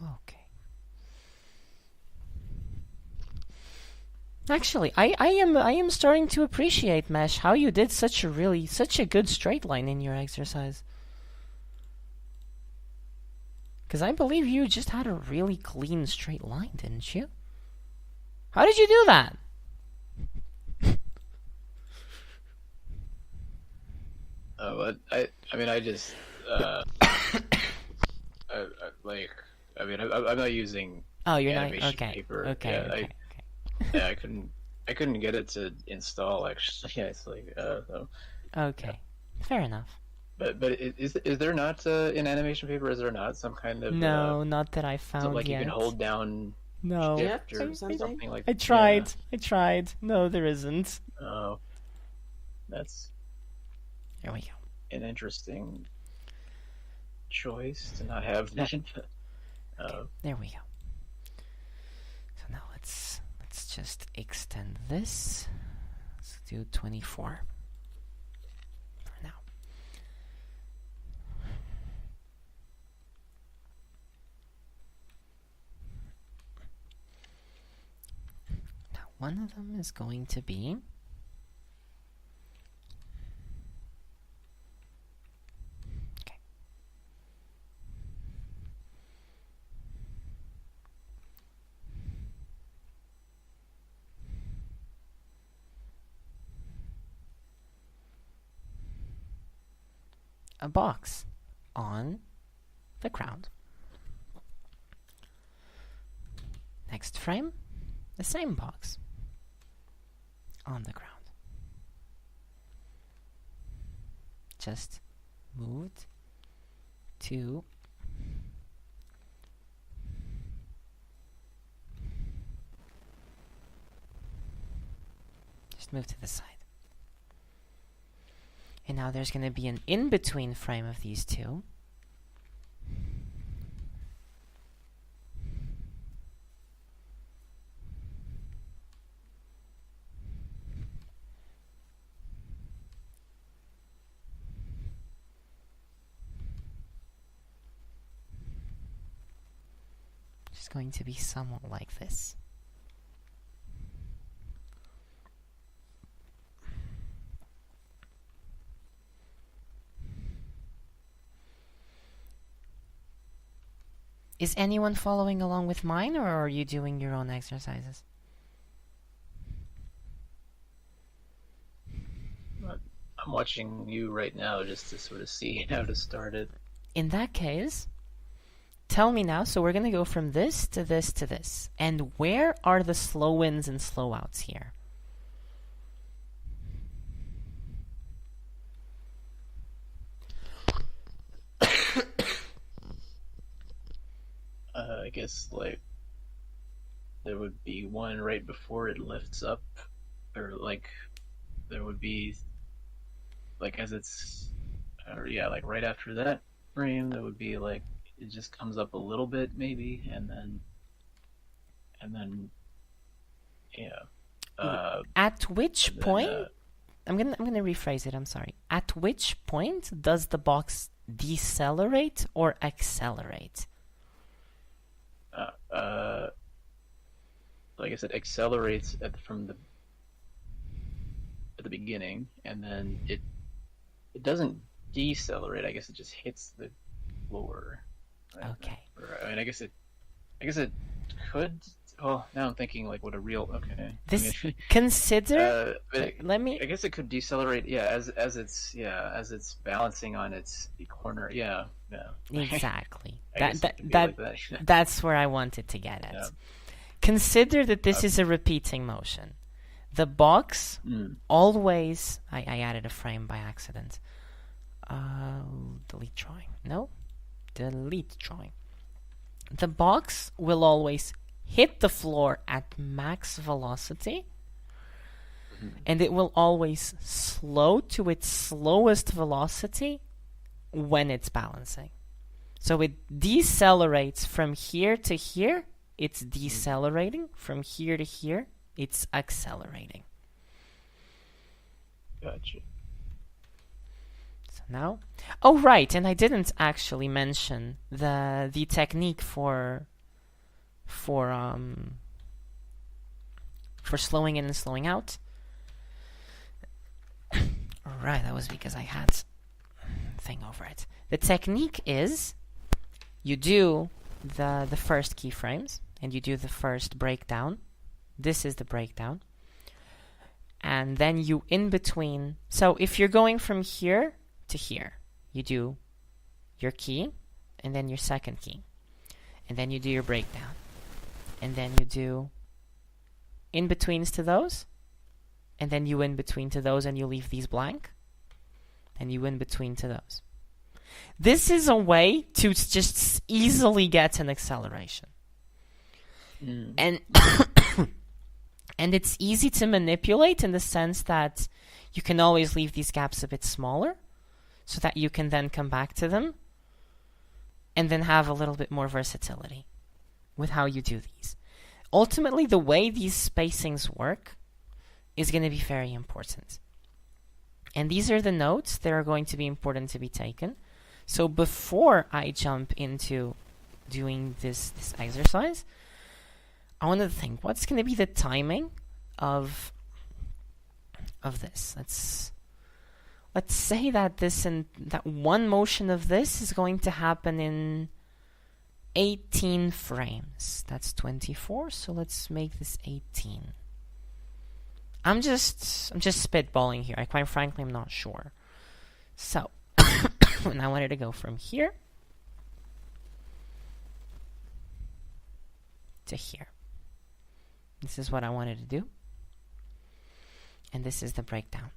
Okay. Actually, I am starting to appreciate, Mesh, how you did such a good straight line in your exercise. Because I believe you just had a really clean straight line, didn't you? How did you do that? I just I'm not using animation paper. Okay. Yeah, I couldn't get it to install actually. Yeah, it's like Okay, fair enough. But is there not in animation paper? Is there not some kind of no, not that I found like yet. You can hold down no shift or something like. I tried. No, there isn't. Oh, that's. There we go. An interesting choice to not have that. Okay, there we go. So now let's just extend this. Let's do 24 for now. Now one of them is going to be a box on the ground. Next frame, the same box on the ground. Just moved to move to the side. And now there's going to be an in-between frame of these two. It's going to be somewhat like this. Is anyone following along with mine, or are you doing your own exercises? I'm watching you right now just to sort of see how to start it. In that case, tell me now. So we're going to go from this to this to this. And where are the slow ins and slow outs here? I guess like there would be one right before it lifts up, or like there would be like as it's, yeah, like right after that frame, that would be like it just comes up a little bit maybe, and then yeah. At which then, point? I'm gonna rephrase it. I'm sorry. At which point does the box decelerate or accelerate? Like I said, accelerates at the beginning, and then it doesn't decelerate. I guess it just hits the floor. Right? Okay. I mean, I guess it could. Oh, now I'm thinking like what a real. Okay. This I mean, consider. Let I me. guess it could decelerate. Yeah, as it's balancing on its corner. Yeah. Exactly. I guess it could be like that. That's where I wanted to get at. Yeah. Consider that this is a repeating motion. The box always. I added a frame by accident. Delete drawing. No. Delete drawing. The box will always hit the floor at max velocity, and it will always slow to its slowest velocity when it's balancing. So it decelerates from here to here, it's decelerating. From here to here, it's accelerating. Gotcha. So now, oh right, and I didn't actually mention the technique for slowing in and slowing out. Right, that was because I had thing over it. The technique is you do the first keyframes and you do the first breakdown. This is the breakdown. And then you in between. So if you're going from here to here, you do your key and then your second key. And then you do your breakdown. And then you do in-betweens to those. And then you in-between to those and you leave these blank. And you in-between to those. This is a way to just easily get an acceleration. And and it's easy to manipulate in the sense that you can always leave these gaps a bit smaller so that you can then come back to them and then have a little bit more versatility with how you do these. Ultimately, the way these spacings work is going to be very important. And these are the notes that are going to be important to be taken. So before I jump into doing this exercise, I want to think, what's going to be the timing of this? Let's say that that one motion of this is going to happen in 18 frames. That's 24, so let's make this 18. I'm just spitballing here. I quite frankly am not sure. So, and I wanted to go from here to here. This is what I wanted to do. And this is the breakdown.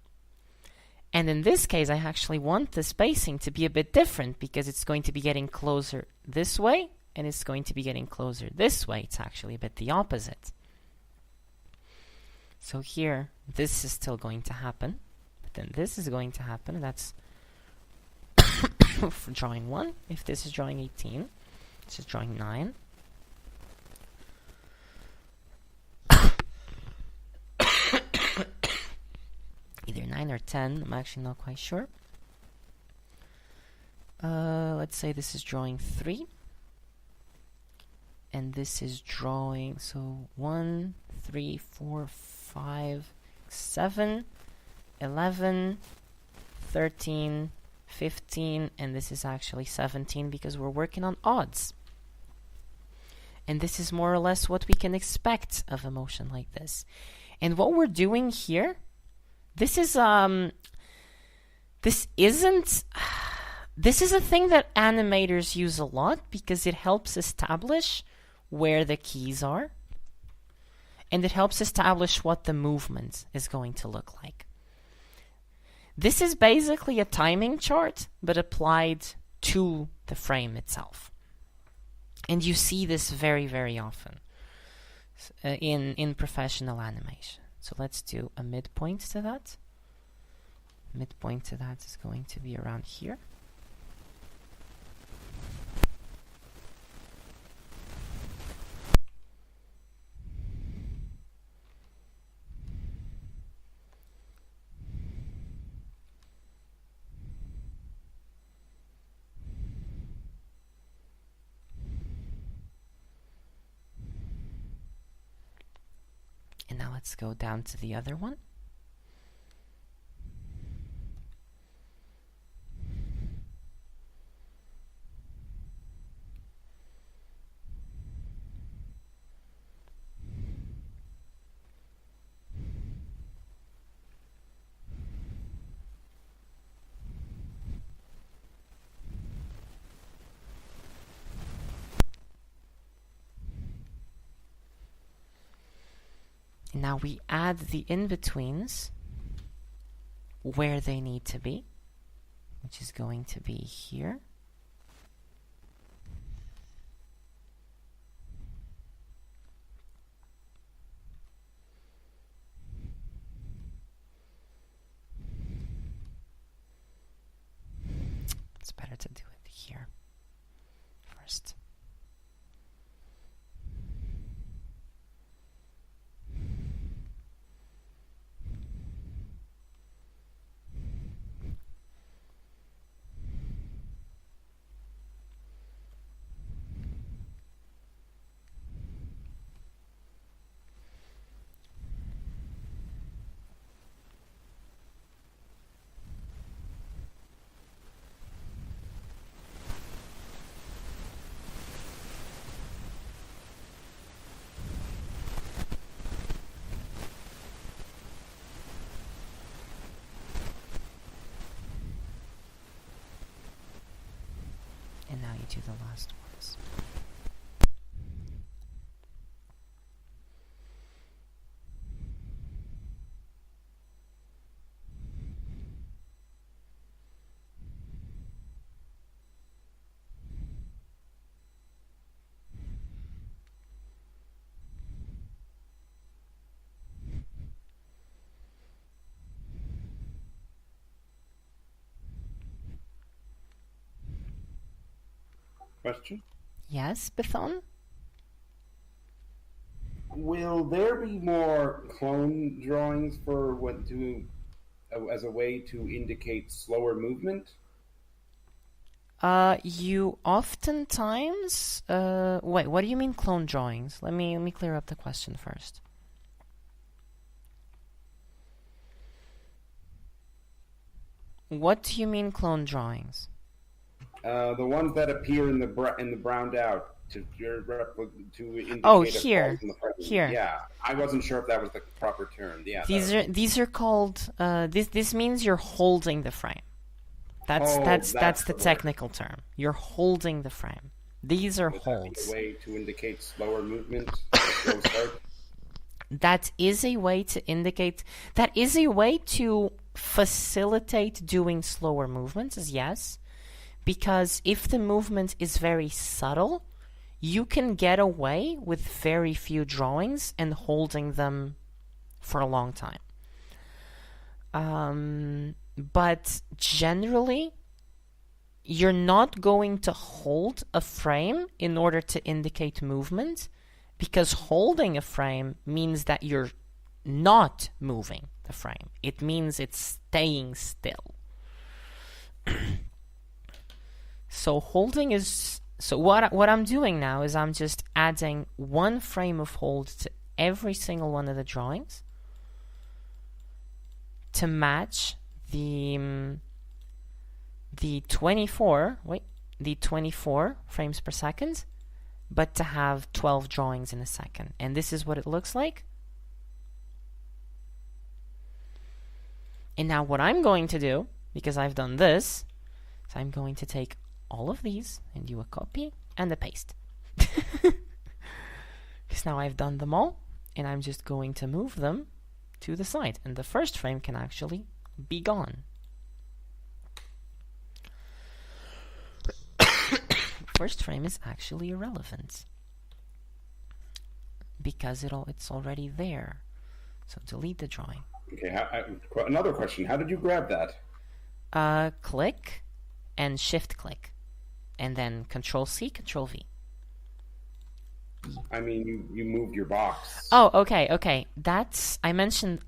And in this case, I actually want the spacing to be a bit different because it's going to be getting closer this way and it's going to be getting closer this way. It's actually a bit the opposite. So here, this is still going to happen. But then this is going to happen. And that's for drawing 1. If this is drawing 18, this is drawing 9. Either 9 or 10, I'm actually not quite sure. Let's say this is drawing 3. And this is drawing, so 1, 3, 4, 5, 7, 11, 13, 15, and this is actually 17 because we're working on odds. And this is more or less what we can expect of a motion like this. And what we're doing here, this is a thing that animators use a lot because it helps establish where the keys are. And it helps establish what the movement is going to look like. This is basically a timing chart, but applied to the frame itself. And you see this very, very often in professional animation. So let's do a midpoint to that. Midpoint to that is going to be around here. And now let's go down to the other one. And now we add the in-betweens where they need to be, which is going to be here. It's better to do it here first. And now you do the last ones. Question? Yes, Bithon? Will there be more clone drawings for what to as a way to indicate slower movement? You oftentimes wait, what do you mean clone drawings? Let me clear up the question first. What do you mean clone drawings? The ones that appear in the browned out to indicate. Oh, a here, pause in the frame. here. Yeah, I wasn't sure if that was the proper term. Yeah, These are called. This means you're holding the frame. That's the technical term. You're holding the frame. These are holds. A way to indicate slower movement. Slow start. That is a way to indicate. That is a way to facilitate doing slower movements. Yes. Because if the movement is very subtle, you can get away with very few drawings and holding them for a long time. But generally, you're not going to hold a frame in order to indicate movement, because holding a frame means that you're not moving the frame. It means it's staying still. So holding is... So what I'm doing now is I'm just adding one frame of hold to every single one of the drawings to match the 24 frames per second, but to have 12 drawings in a second. And this is what it looks like. And now what I'm going to do, because I've done this, is I'm going to take all of these and do a copy and a paste. Because now I've done them all, and I'm just going to move them to the side, and the first frame can actually be gone. First frame is actually irrelevant because it's already there. So delete the drawing. Okay, another question. How did you grab that? Click and shift click, and then Control C, Control V. I mean, you moved your box. Oh, okay. That's I mentioned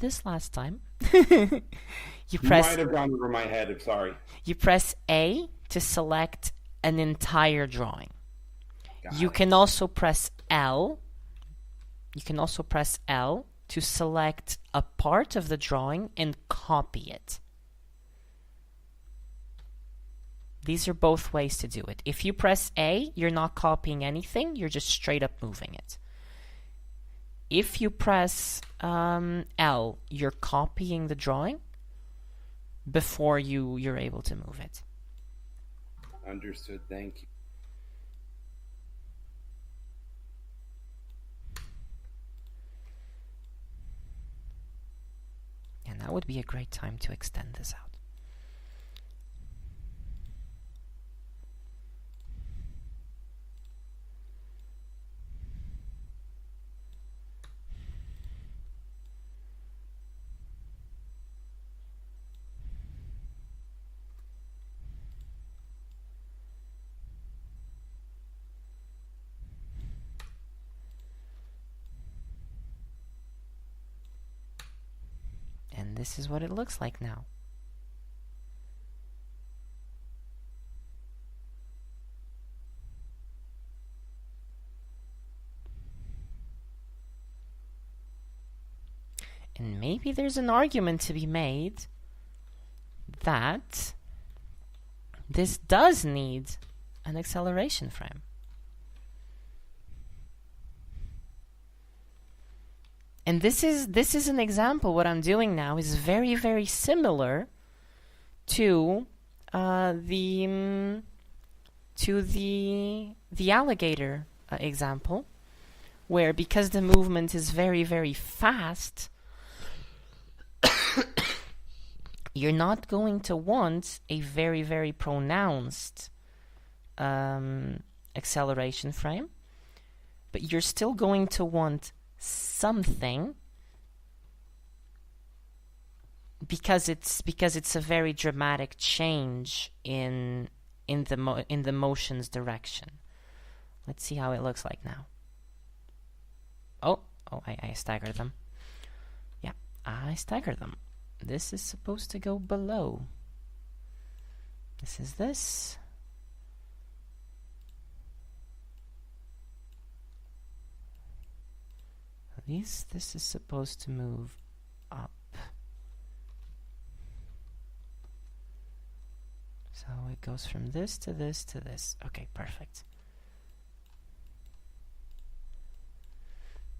this last time. You might have gone over my head. I'm sorry. You press A to select an entire drawing. You can also press L. You can also press L to select a part of the drawing and copy it. These are both ways to do it. If you press A, you're not copying anything, you're just straight up moving it. If you press L, you're copying the drawing before you're able to move it. Understood, thank you. And that would be a great time to extend this out. And this is what it looks like now. And maybe there's an argument to be made that this does need an acceleration frame. And this is an example. What I'm doing now is very, very similar to the alligator example, where because the movement is very, very fast, you're not going to want a very, very pronounced acceleration frame, but you're still going to want something because it's a very dramatic change in the motion's direction. Let's see how it looks like now. I staggered them. Yeah, I staggered them. This is supposed to go below. This is this. This is supposed to move up. So it goes from this to this to this. Okay, perfect.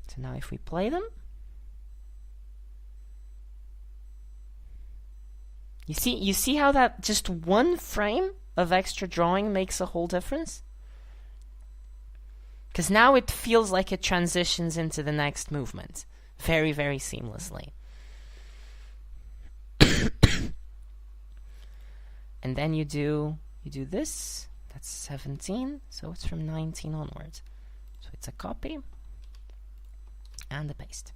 So now if we play them, you see how that just one frame of extra drawing makes a whole difference? Because now it feels like it transitions into the next movement very, very seamlessly. And then you do this. That's 17, so it's from 19 onwards. So it's a copy and a paste.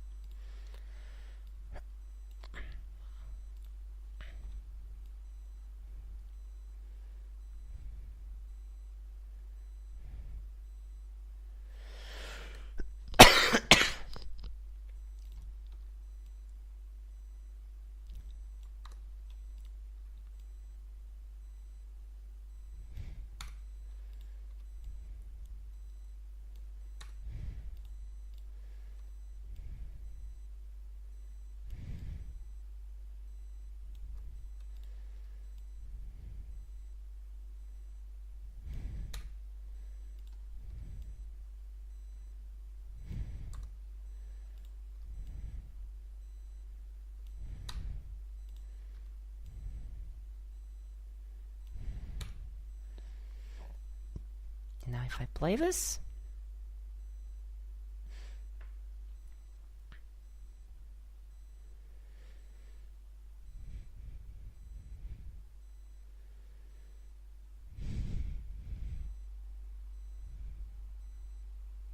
Now if I play this,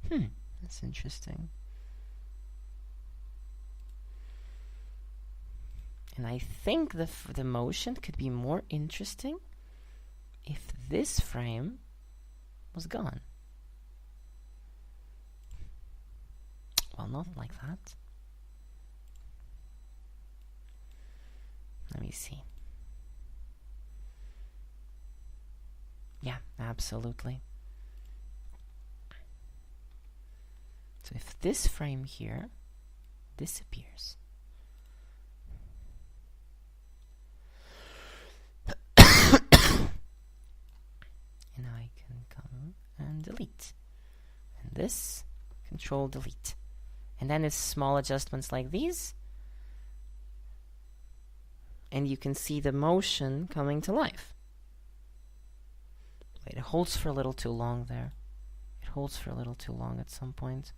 that's interesting. And I think the motion could be more interesting if this frame was gone. Well, not like that. Let me see. Yeah, absolutely. So if this frame here disappears, and I can come and delete. And this, Control Delete. And then it's small adjustments like these. And you can see the motion coming to life. Wait, it holds for a little too long there. It holds for a little too long at some point.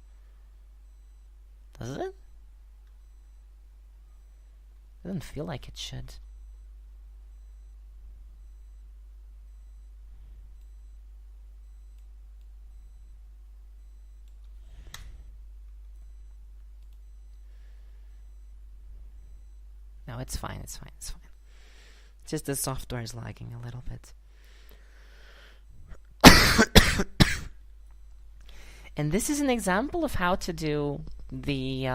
Does it? Doesn't feel like it should. No, it's fine, it's fine, it's fine. Just the software is lagging a little bit. And this is an example of how to do the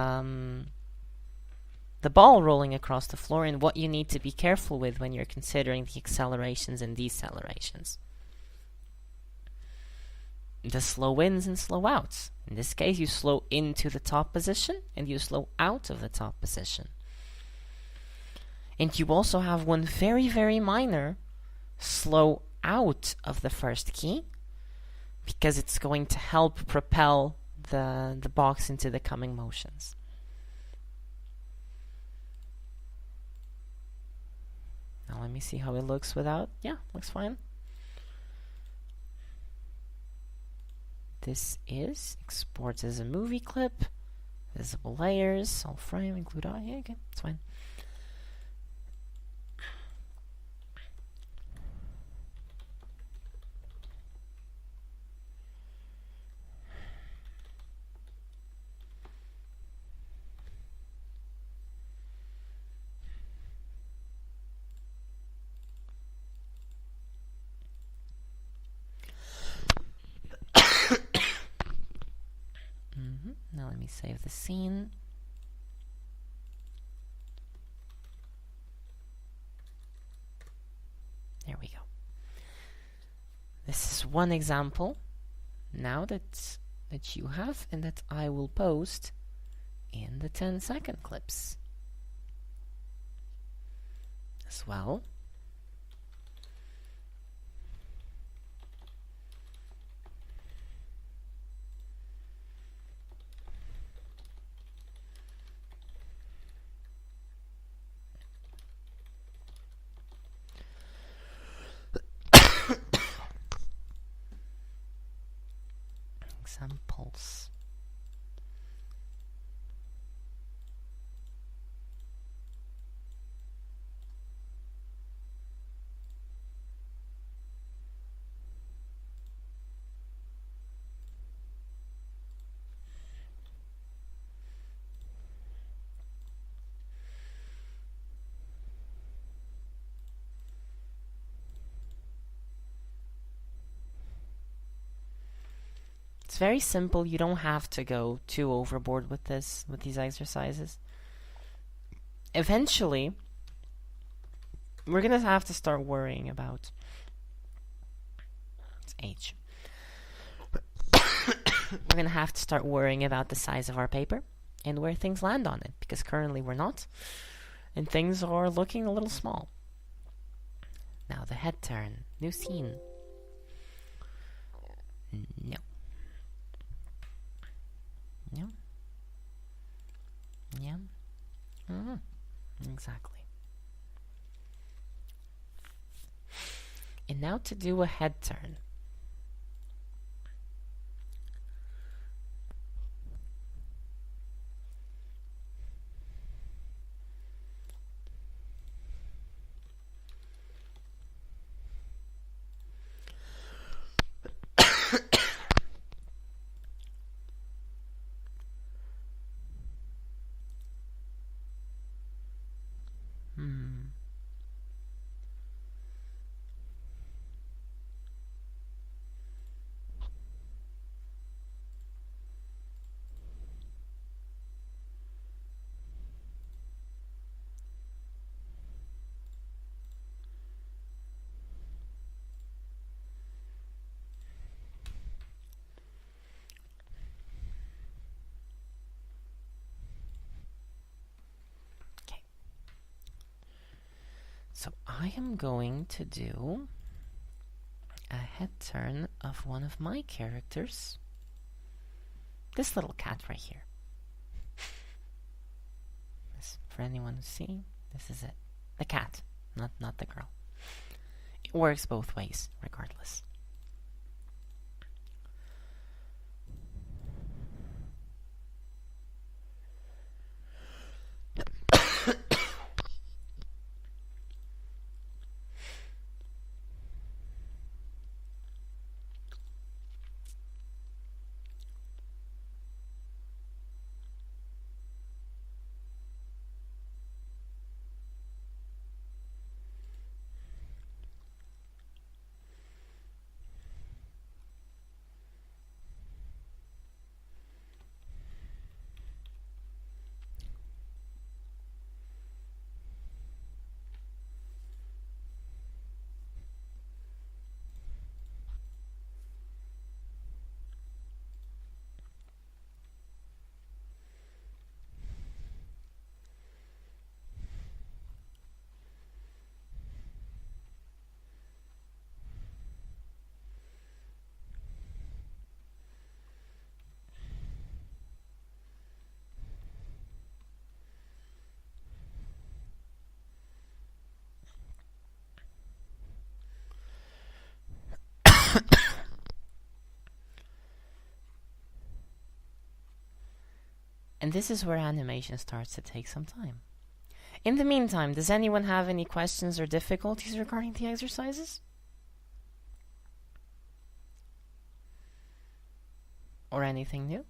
ball rolling across the floor and what you need to be careful with when you're considering the accelerations and decelerations. The slow ins and slow outs. In this case, you slow into the top position and you slow out of the top position. And you also have one very, very minor slow out of the first key, because it's going to help propel the box into the coming motions. Now let me see how it looks without. Yeah, looks fine. This is exports as a movie clip. Visible layers, all frame, include audio. Yeah, okay, it's fine. Now let me save the scene. There we go. This is one example now that you have and that I will post in the 10-second clips as well. Examples. It's very simple. You don't have to go too overboard with these exercises. Eventually, we're gonna have to start worrying about it's H. We're gonna have to start worrying about the size of our paper and where things land on it, because currently we're not, and things are looking a little small. Now the head turn, new scene. No. Yeah. Yeah. Exactly. And now to do a head turn. So I am going to do a head turn of one of my characters. This little cat right here. This, for anyone to see, this is it. The cat, not the girl. It works both ways, regardless. And this is where animation starts to take some time. In the meantime, does anyone have any questions or difficulties regarding the exercises? Or anything new?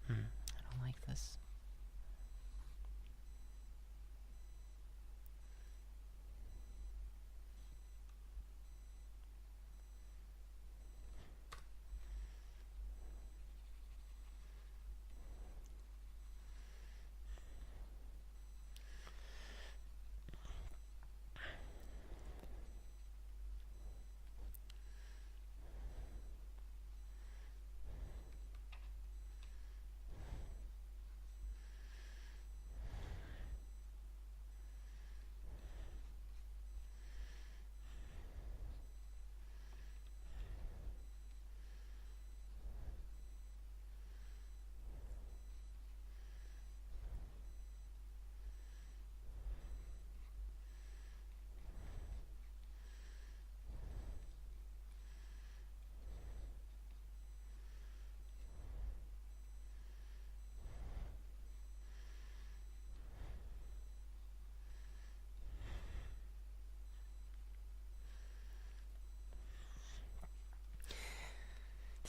I don't like this.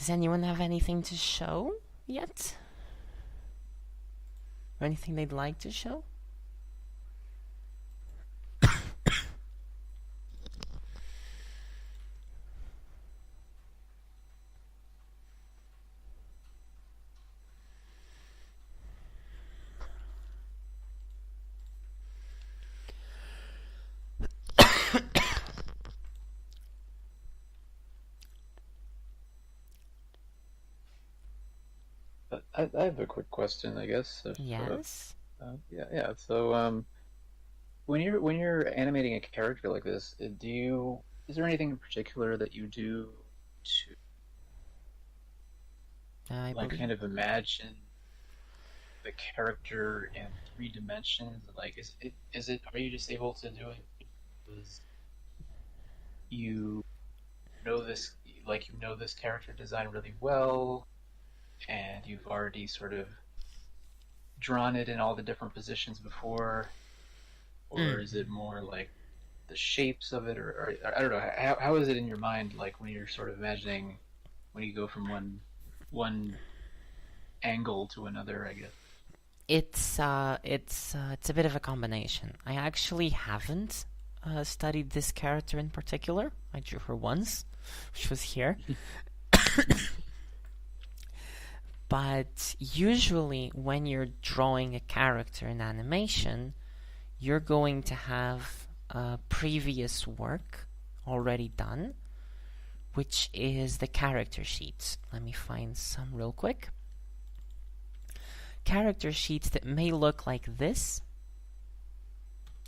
Does anyone have anything to show yet? Or anything they'd like to show? I have a quick question, I guess. Yes. Yeah. So, when you're animating a character like this, is there anything in particular that you do to I like believe. kind of imagine the character in 3 dimensions? Like, are you just able to do it because you know this, like you know this character design really well, and you've already sort of drawn it in all the different positions before, or is it more like the shapes of it, or I don't know, how is it in your mind, like when you're sort of imagining when you go from one angle to another, I guess? It's a bit of a combination. I actually haven't studied this character in particular. I drew her once, which was here. But usually when you're drawing a character in animation, you're going to have previous work already done, which is the character sheets. Let me find some real quick. Character sheets that may look like this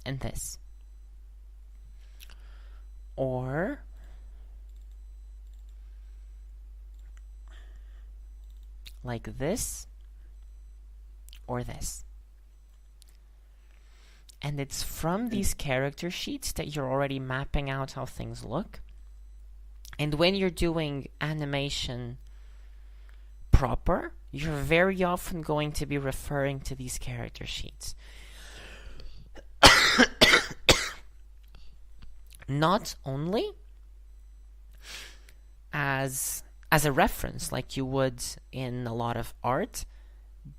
and this, or like this or this. And it's from these character sheets that you're already mapping out how things look. And when you're doing animation proper, you're very often going to be referring to these character sheets. Not only as a reference like you would in a lot of art,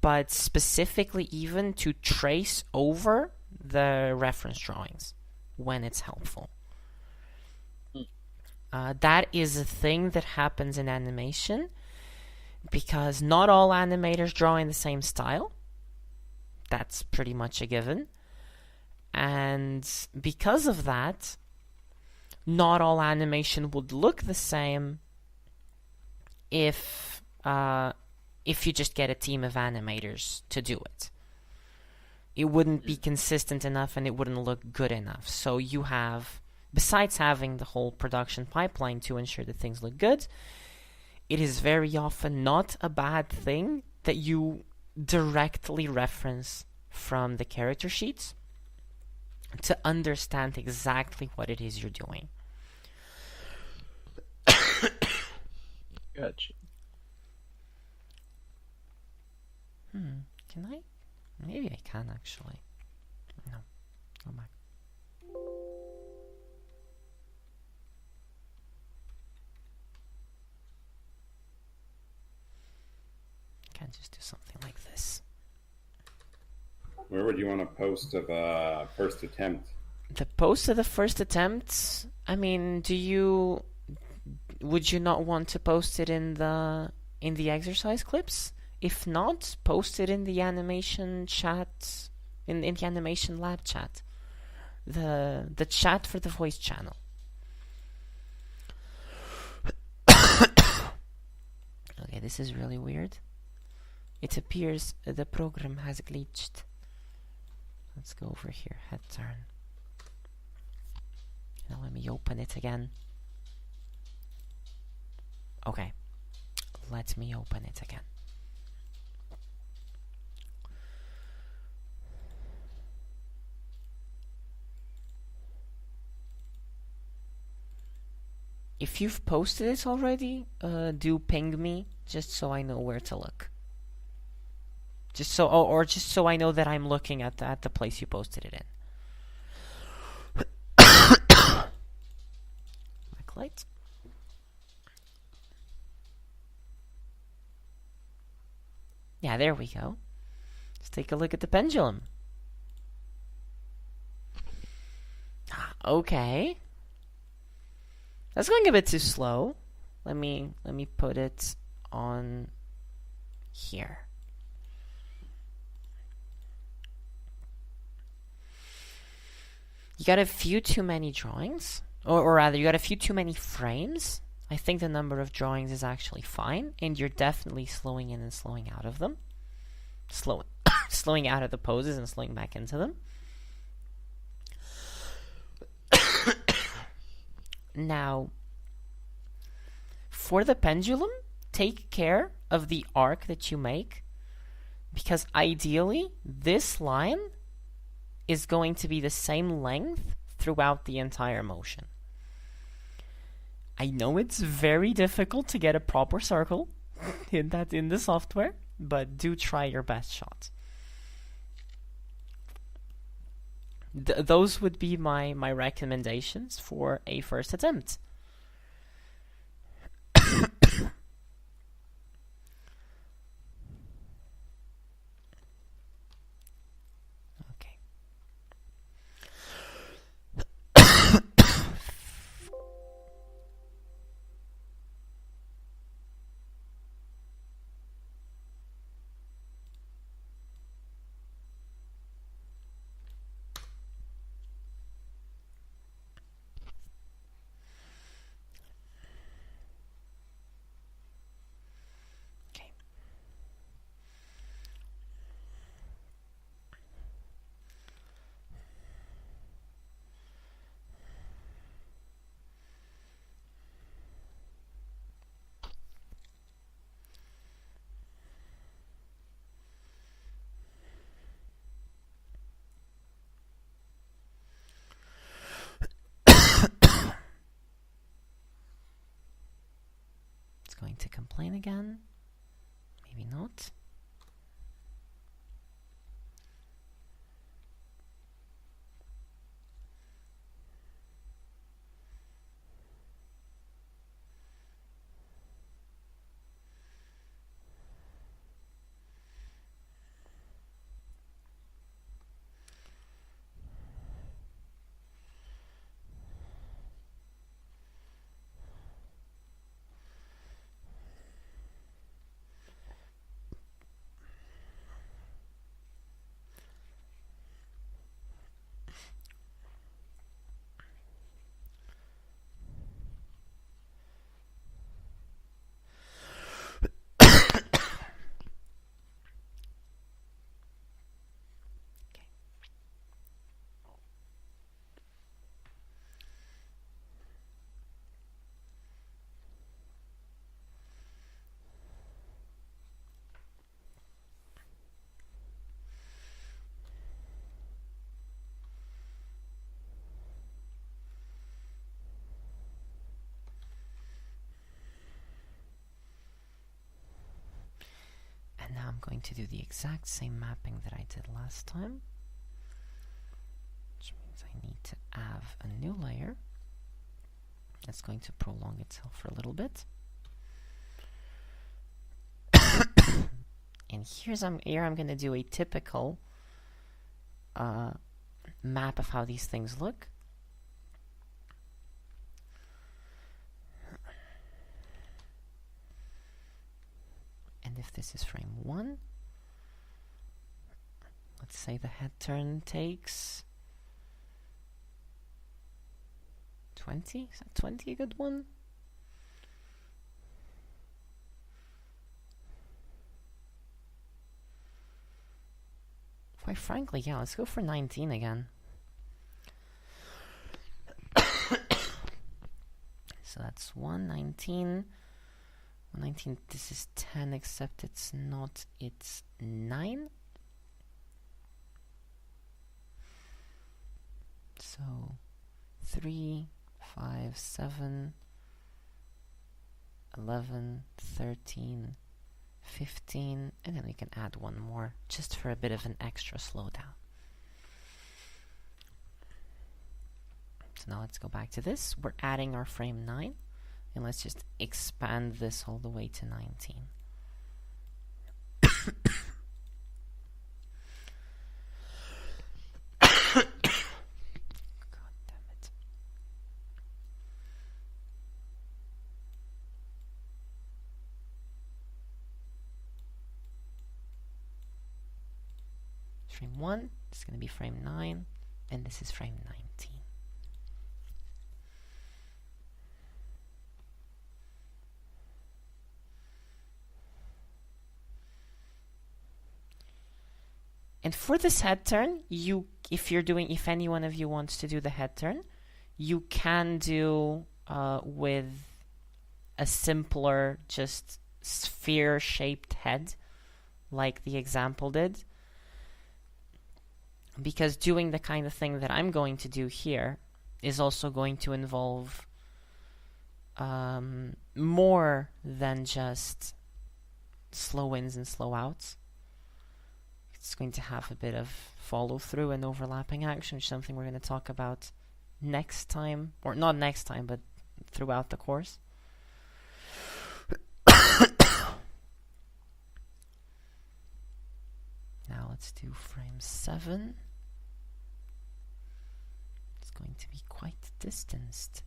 but specifically even to trace over the reference drawings when it's helpful. That is a thing that happens in animation because not all animators draw in the same style. That's pretty much a given. And because of that, not all animation would look the same if you just get a team of animators to do it. It wouldn't be consistent enough and it wouldn't look good enough. So you have, besides having the whole production pipeline to ensure that things look good, it is very often not a bad thing that you directly reference from the character sheets to understand exactly what it is you're doing. Gotcha. Can I? Maybe I can actually. No. Go back. Can't just do something like this. Where would you want to post of first attempt? The post of the first attempt, I mean, would you not want to post it in the exercise clips? If not, post it in the animation chat, in the animation lab chat. The chat for the voice channel. Okay, this is really weird. It appears the program has glitched. Let's go over here, head turn. Now let me open it again. Okay, let me open it again. If you've posted it already, do ping me just so I know where to look. Just so I know that I'm looking at the place you posted it in. Backlight. Yeah, there we go. Let's take a look at the pendulum. Okay. That's going a bit too slow. Let me put it on here. You got a few too many drawings, or rather, you got a few too many frames. I think the number of drawings is actually fine, and you're definitely slowing in and slowing out of them. Slowing out of the poses and slowing back into them. Now, for the pendulum, take care of the arc that you make, because ideally, this line is going to be the same length throughout the entire motion. I know it's very difficult to get a proper circle in the software, but do try your best shot. Those would be my recommendations for a first attempt. Okay. Going to complain again? Maybe not. And now I'm going to do the exact same mapping that I did last time, which means I need to have a new layer that's going to prolong itself for a little bit. And here I'm going to do a typical map of how these things look. And if this is frame 1, let's say the head turn takes 20? Is that 20 a good one? Quite frankly, yeah, let's go for 19 again. So that's 119. 119, this is 10, except it's not, it's 9. So 3, 5, 7, 11, 13, 15, and then we can add one more just for a bit of an extra slowdown. So now let's go back to this. We're adding our frame 9, and let's just expand this all the way to 19. damn it. Frame 1, this is going to be frame 9, and this is frame 19. And for this head turn, if any one of you wants to do the head turn, you can do with a simpler, just sphere-shaped head, like the example did. Because doing the kind of thing that I'm going to do here is also going to involve more than just slow ins and slow outs. It's going to have a bit of follow-through and overlapping action, which is something we're going to talk about next time, or not next time, but throughout the course. Now let's do frame 7. It's going to be quite distanced.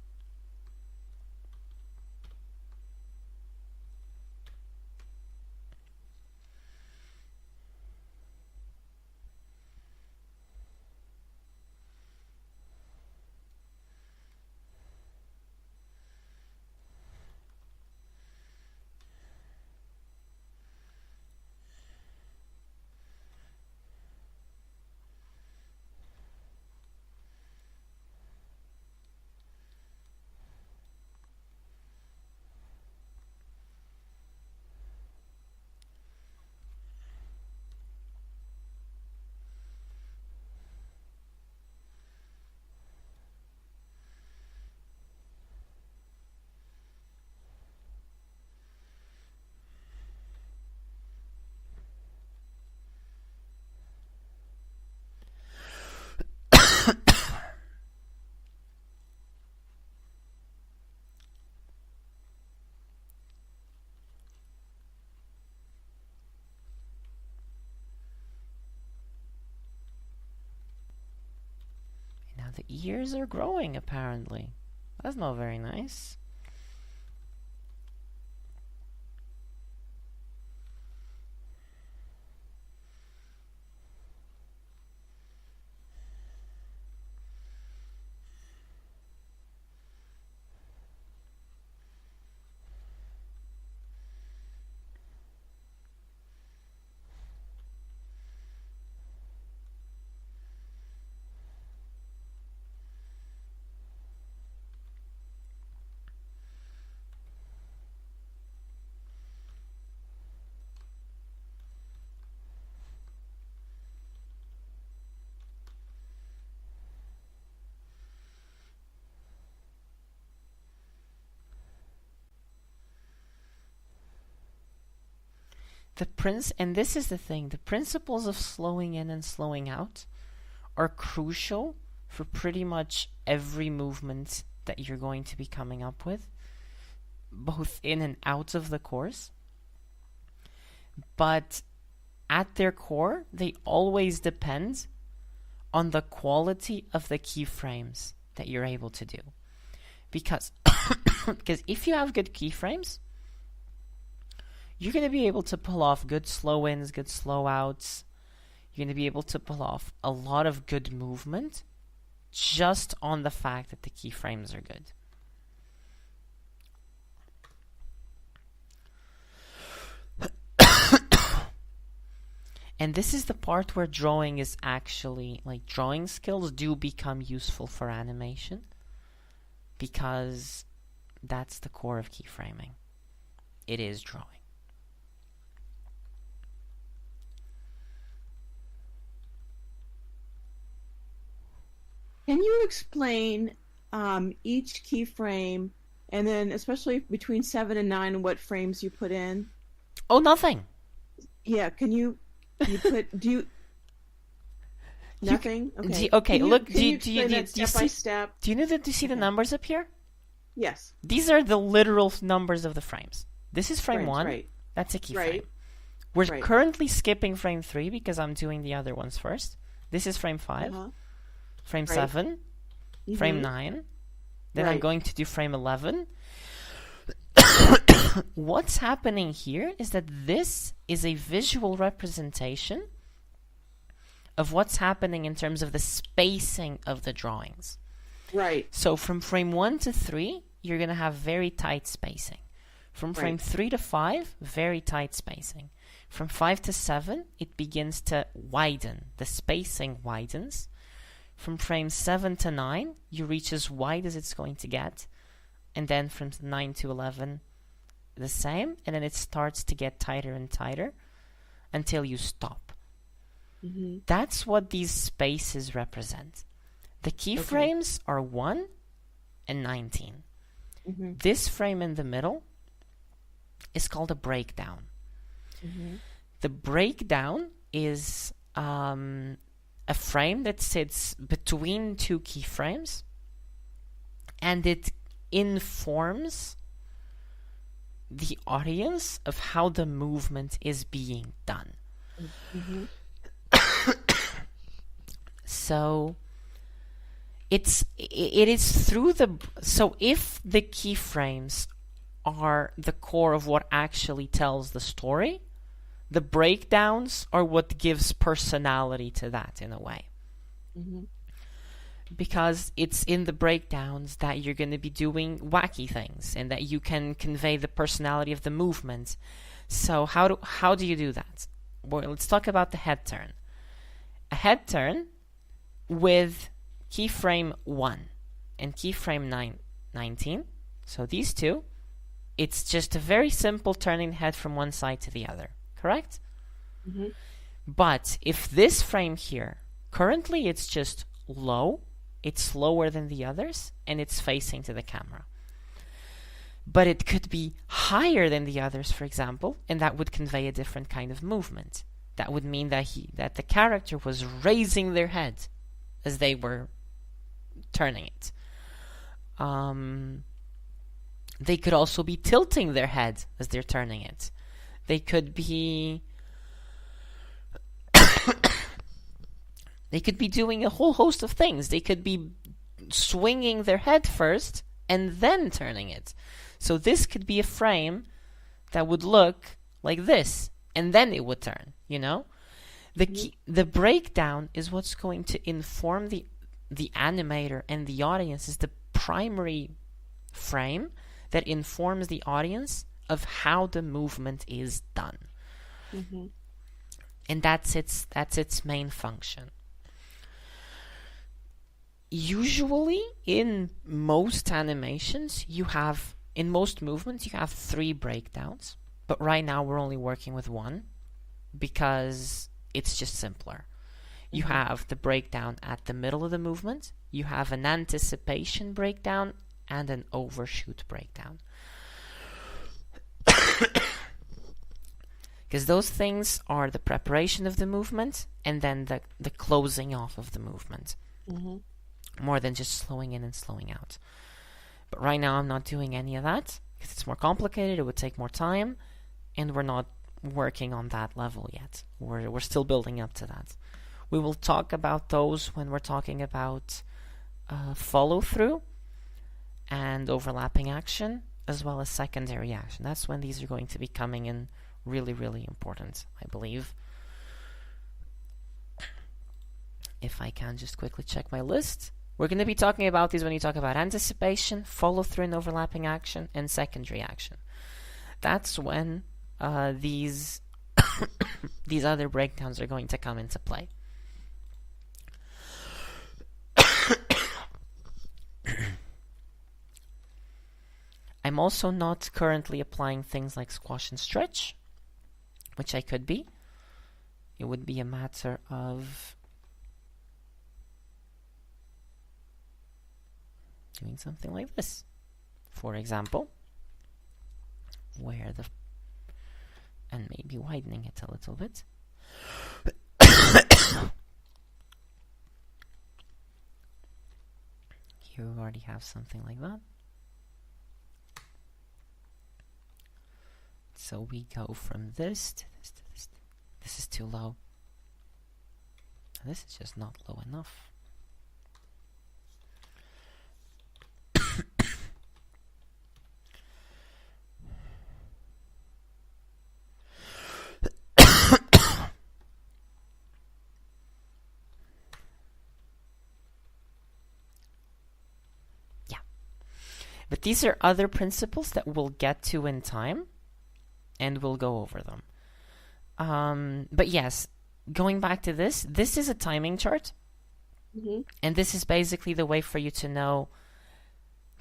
Now the ears are growing, apparently. That's not very nice. And this is the thing, the principles of slowing in and slowing out are crucial for pretty much every movement that you're going to be coming up with, both in and out of the course. But at their core, they always depend on the quality of the keyframes that you're able to do. Because if you have good keyframes, you're going to be able to pull off good slow-ins, good slow-outs. You're going to be able to pull off a lot of good movement just on the fact that the keyframes are good. And this is the part where drawing is actually, like, drawing skills do become useful for animation, because that's the core of keyframing. It is drawing. Can you explain each keyframe, and then especially between 7 and 9, what frames you put in? Oh, nothing. Yeah, can you put nothing? Okay. Okay. Look. Do you step by step? Do you see the numbers up here? Yes. These are the literal numbers of the frames. This is frame 1. Right. That's a keyframe. Right. We're Right. currently skipping frame 3 because I'm doing the other ones first. This is frame 5, frame Right. 7, frame 9. Then I'm Right. going to do frame 11. What's happening here is that this is a visual representation of what's happening in terms of the spacing of the drawings. Right. So from frame 1 to 3, you're going to have very tight spacing. From frame Right. 3 to 5, very tight spacing. From 5 to 7, it begins to widen. The spacing widens. From frame 7 to 9, you reach as wide as it's going to get. And then from 9 to 11, the same. And then it starts to get tighter and tighter until you stop. That's what these spaces represent. The keyframes are 1 and 19. This frame in the middle is called a breakdown. The breakdown is a frame that sits between two keyframes, and it informs the audience of how the movement is being done. So it is through the, so if the keyframes are the core of what actually tells the story, the breakdowns are what gives personality to that in a way. Because it's in the breakdowns that you're going to be doing wacky things and that you can convey the personality of the movement. So how do you do that? Well, let's talk about the head turn. A head turn with keyframe 1 and keyframe 19. So these two, it's just a very simple turning the head from one side to the other. Correct? But if this frame here, currently it's just low, it's lower than the others, and it's facing to the camera. But it could be higher than the others, for example, and that would convey a different kind of movement. That would mean that the character was raising their head as they were turning it. They could also be tilting their head as they're turning it. They could be they could be doing a whole host of things. They could be swinging their head first and then turning it. So this could be a frame that would look like this, and then it would turn, you know? The breakdown is what's going to inform the animator and the audience, is the primary frame that informs the audience of how the movement is done. And that's its main function. Usually, in most animations, in most movements, you have 3 breakdowns. But right now, we're only working with 1 because it's just simpler. You have the breakdown at the middle of the movement, you have an anticipation breakdown, and an overshoot breakdown. Because those things are the preparation of the movement and then the closing off of the movement. More than just slowing in and slowing out. But right now I'm not doing any of that because it's more complicated, it would take more time, and we're not working on that level yet. We're still building up to that. We will talk about those when we're talking about follow-through and overlapping action, as well as secondary action. That's when these are going to be coming in really, really important, I believe. If I can just quickly check my list. We're going to be talking about these when you talk about anticipation, follow-through and overlapping action, and secondary action. That's when these these other breakdowns are going to come into play. I'm also not currently applying things like squash and stretch, which I could be. It would be a matter of doing something like this, for example, and maybe widening it a little bit. Here we already have something like that. So we go from this to this to this This is too low. This is just not low enough. But these are other principles that we'll get to in time, and we'll go over them. But yes, going back to this is a timing chart. And this is basically the way for you to know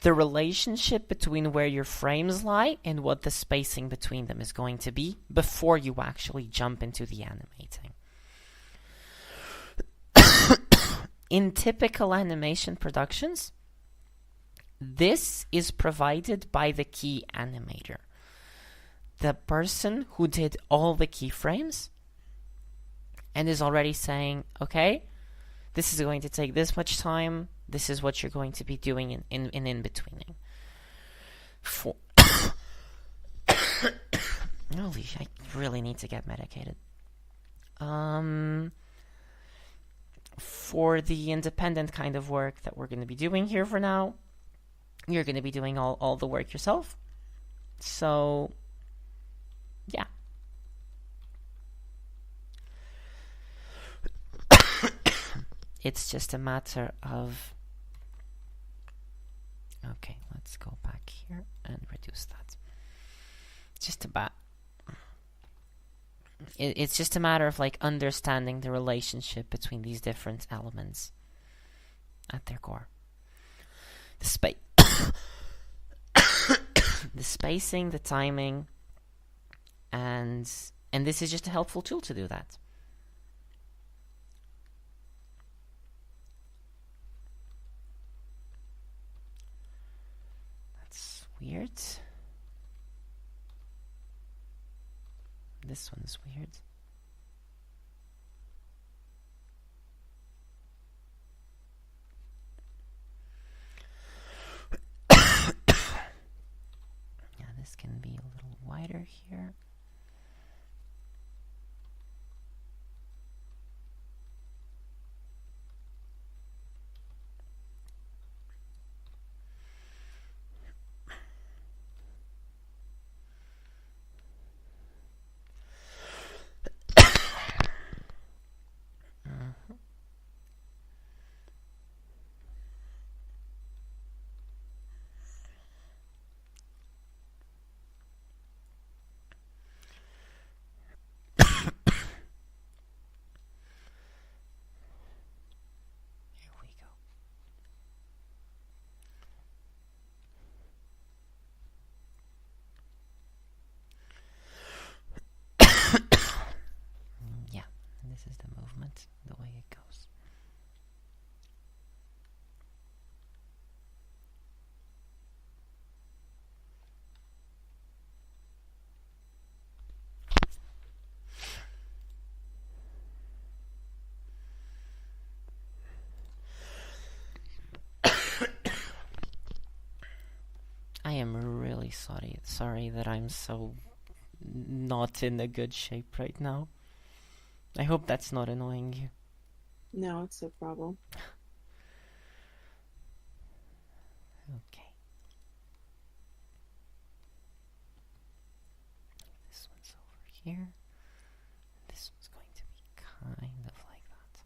the relationship between where your frames lie and what the spacing between them is going to be before you actually jump into the animating. In typical animation productions, this is provided by the key animator, the person who did all the keyframes and is already saying, okay, this is going to take this much time, this is what you're going to be doing in betweening. Holy, I really need to get medicated. For the independent kind of work that we're going to be doing here for now, you're going to be doing all the work yourself. So, yeah. It's just a matter of... Okay, let's go back here and reduce that. Just about... It's just a matter of like understanding the relationship between these different elements at their core. The the spacing, the timing, and this is just a helpful tool to do that. That's weird. This one's weird. This can be a little wider here. This is the movement, the way it goes. I am really sorry that I'm so not in a good shape right now. I hope that's not annoying you. No, it's no problem. Okay. This one's over here. This one's going to be kind of like that.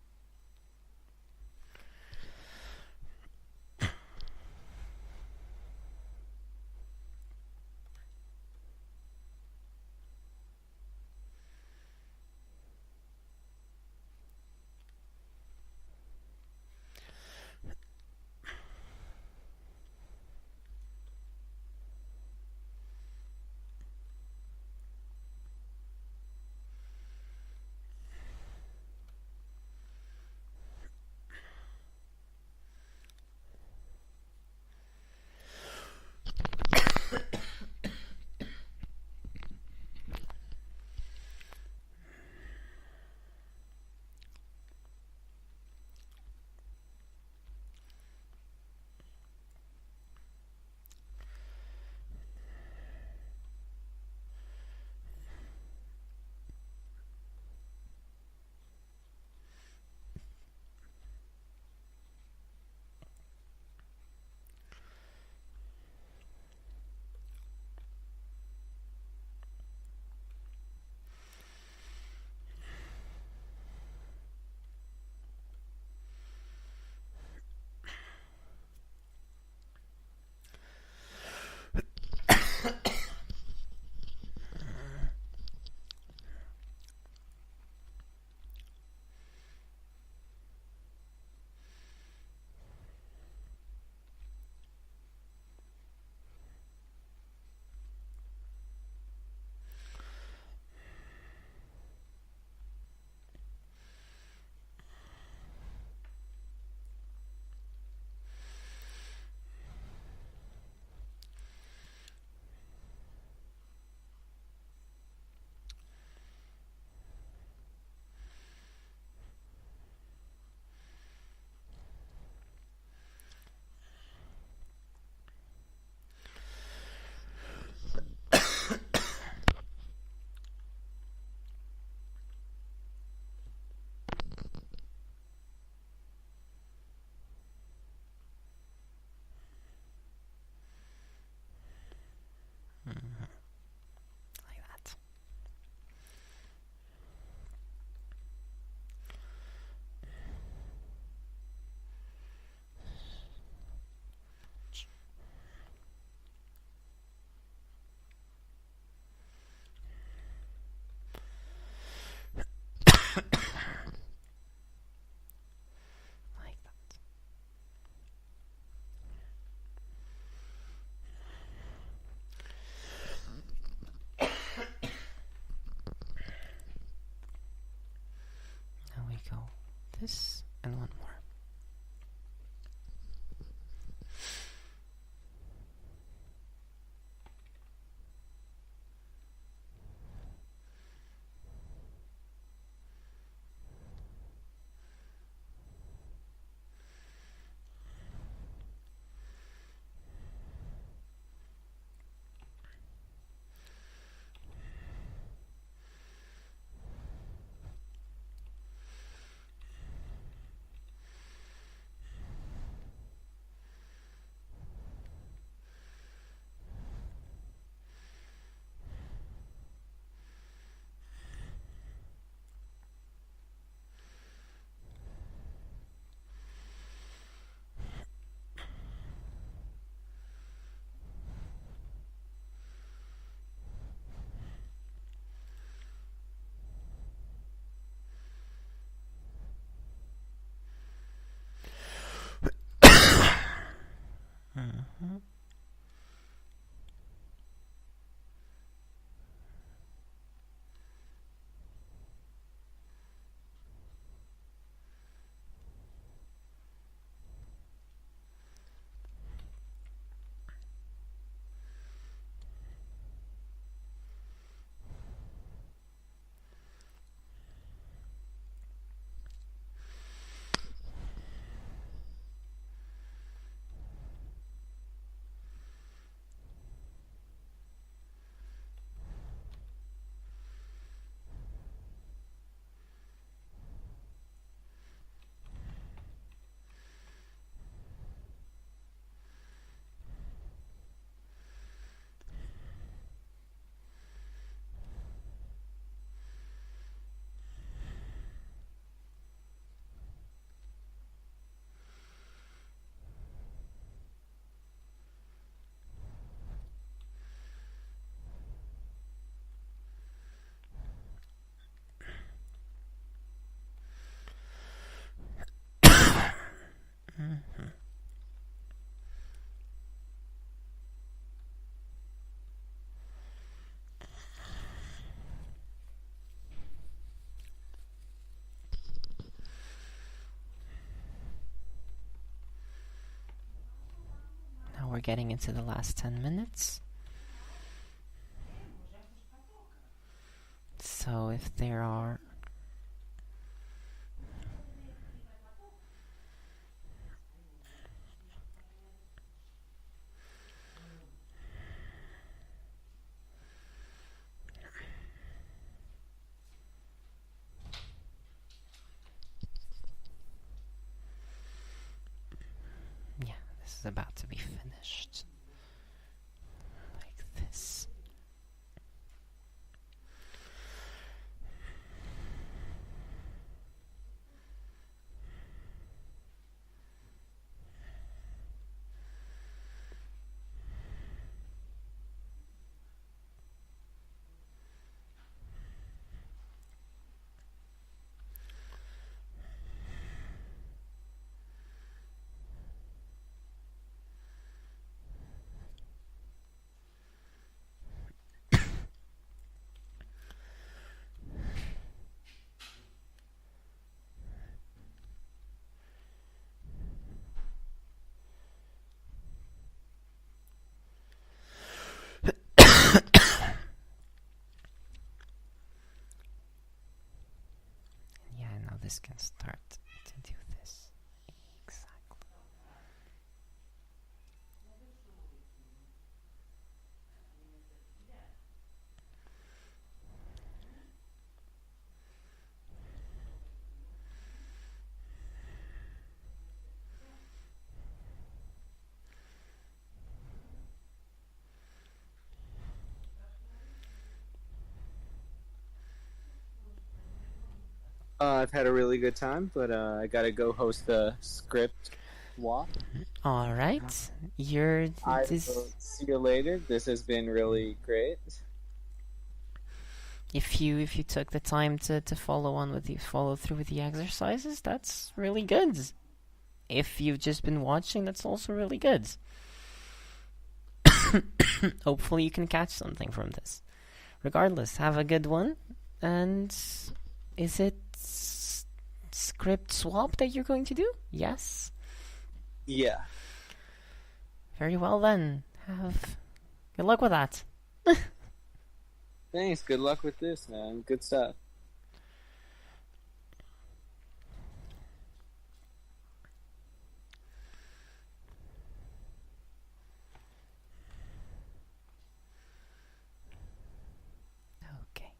this, and one more. Now we're getting into the last 10 minutes. So if there are is about to be finished. Like this. This can start to do this. Exactly. I've had a really good time, but I gotta go host the script walk. All right, I will see you later. This has been really great. If you took the time to follow through with the exercises, that's really good. If you've just been watching, that's also really good. Hopefully you can catch something from this. Regardless, have a good one. And is it script swap that you're going to do? Yes? Yeah. Very well then. Good luck with that. Thanks. Good luck with this, man. Good stuff. Okay.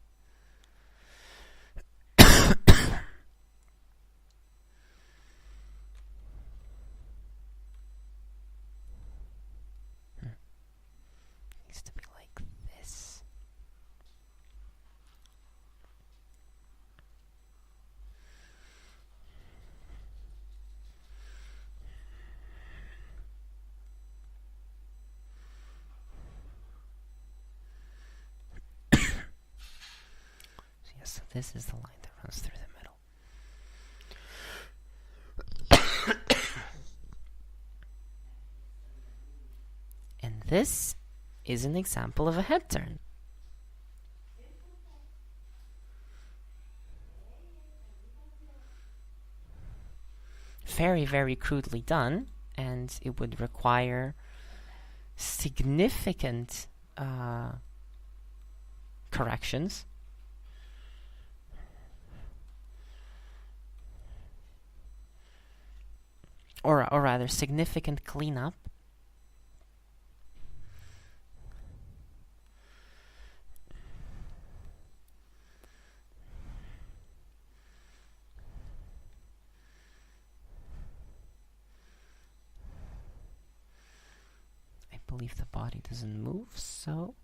Needs to be like this. So this is the line that runs through the middle. And this is an example of a head turn. Very, very crudely done, and it would require significant corrections. Or rather, significant cleanup. I believe the body doesn't move, so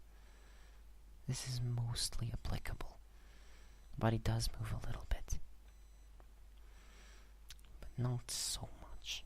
this is mostly applicable. The body does move a little bit, but not so much.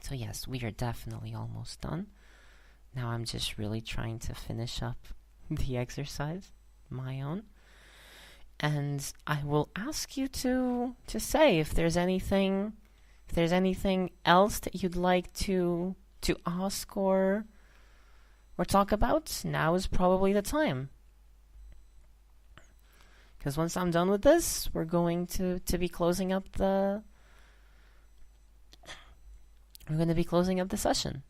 So yes, we are definitely almost done. Now I'm just really trying to finish up the exercise, my own. And I will ask you to say if there's anything else that you'd like to ask or talk about. Now is probably the time. Because once I'm done with this, we're going to be closing up the session.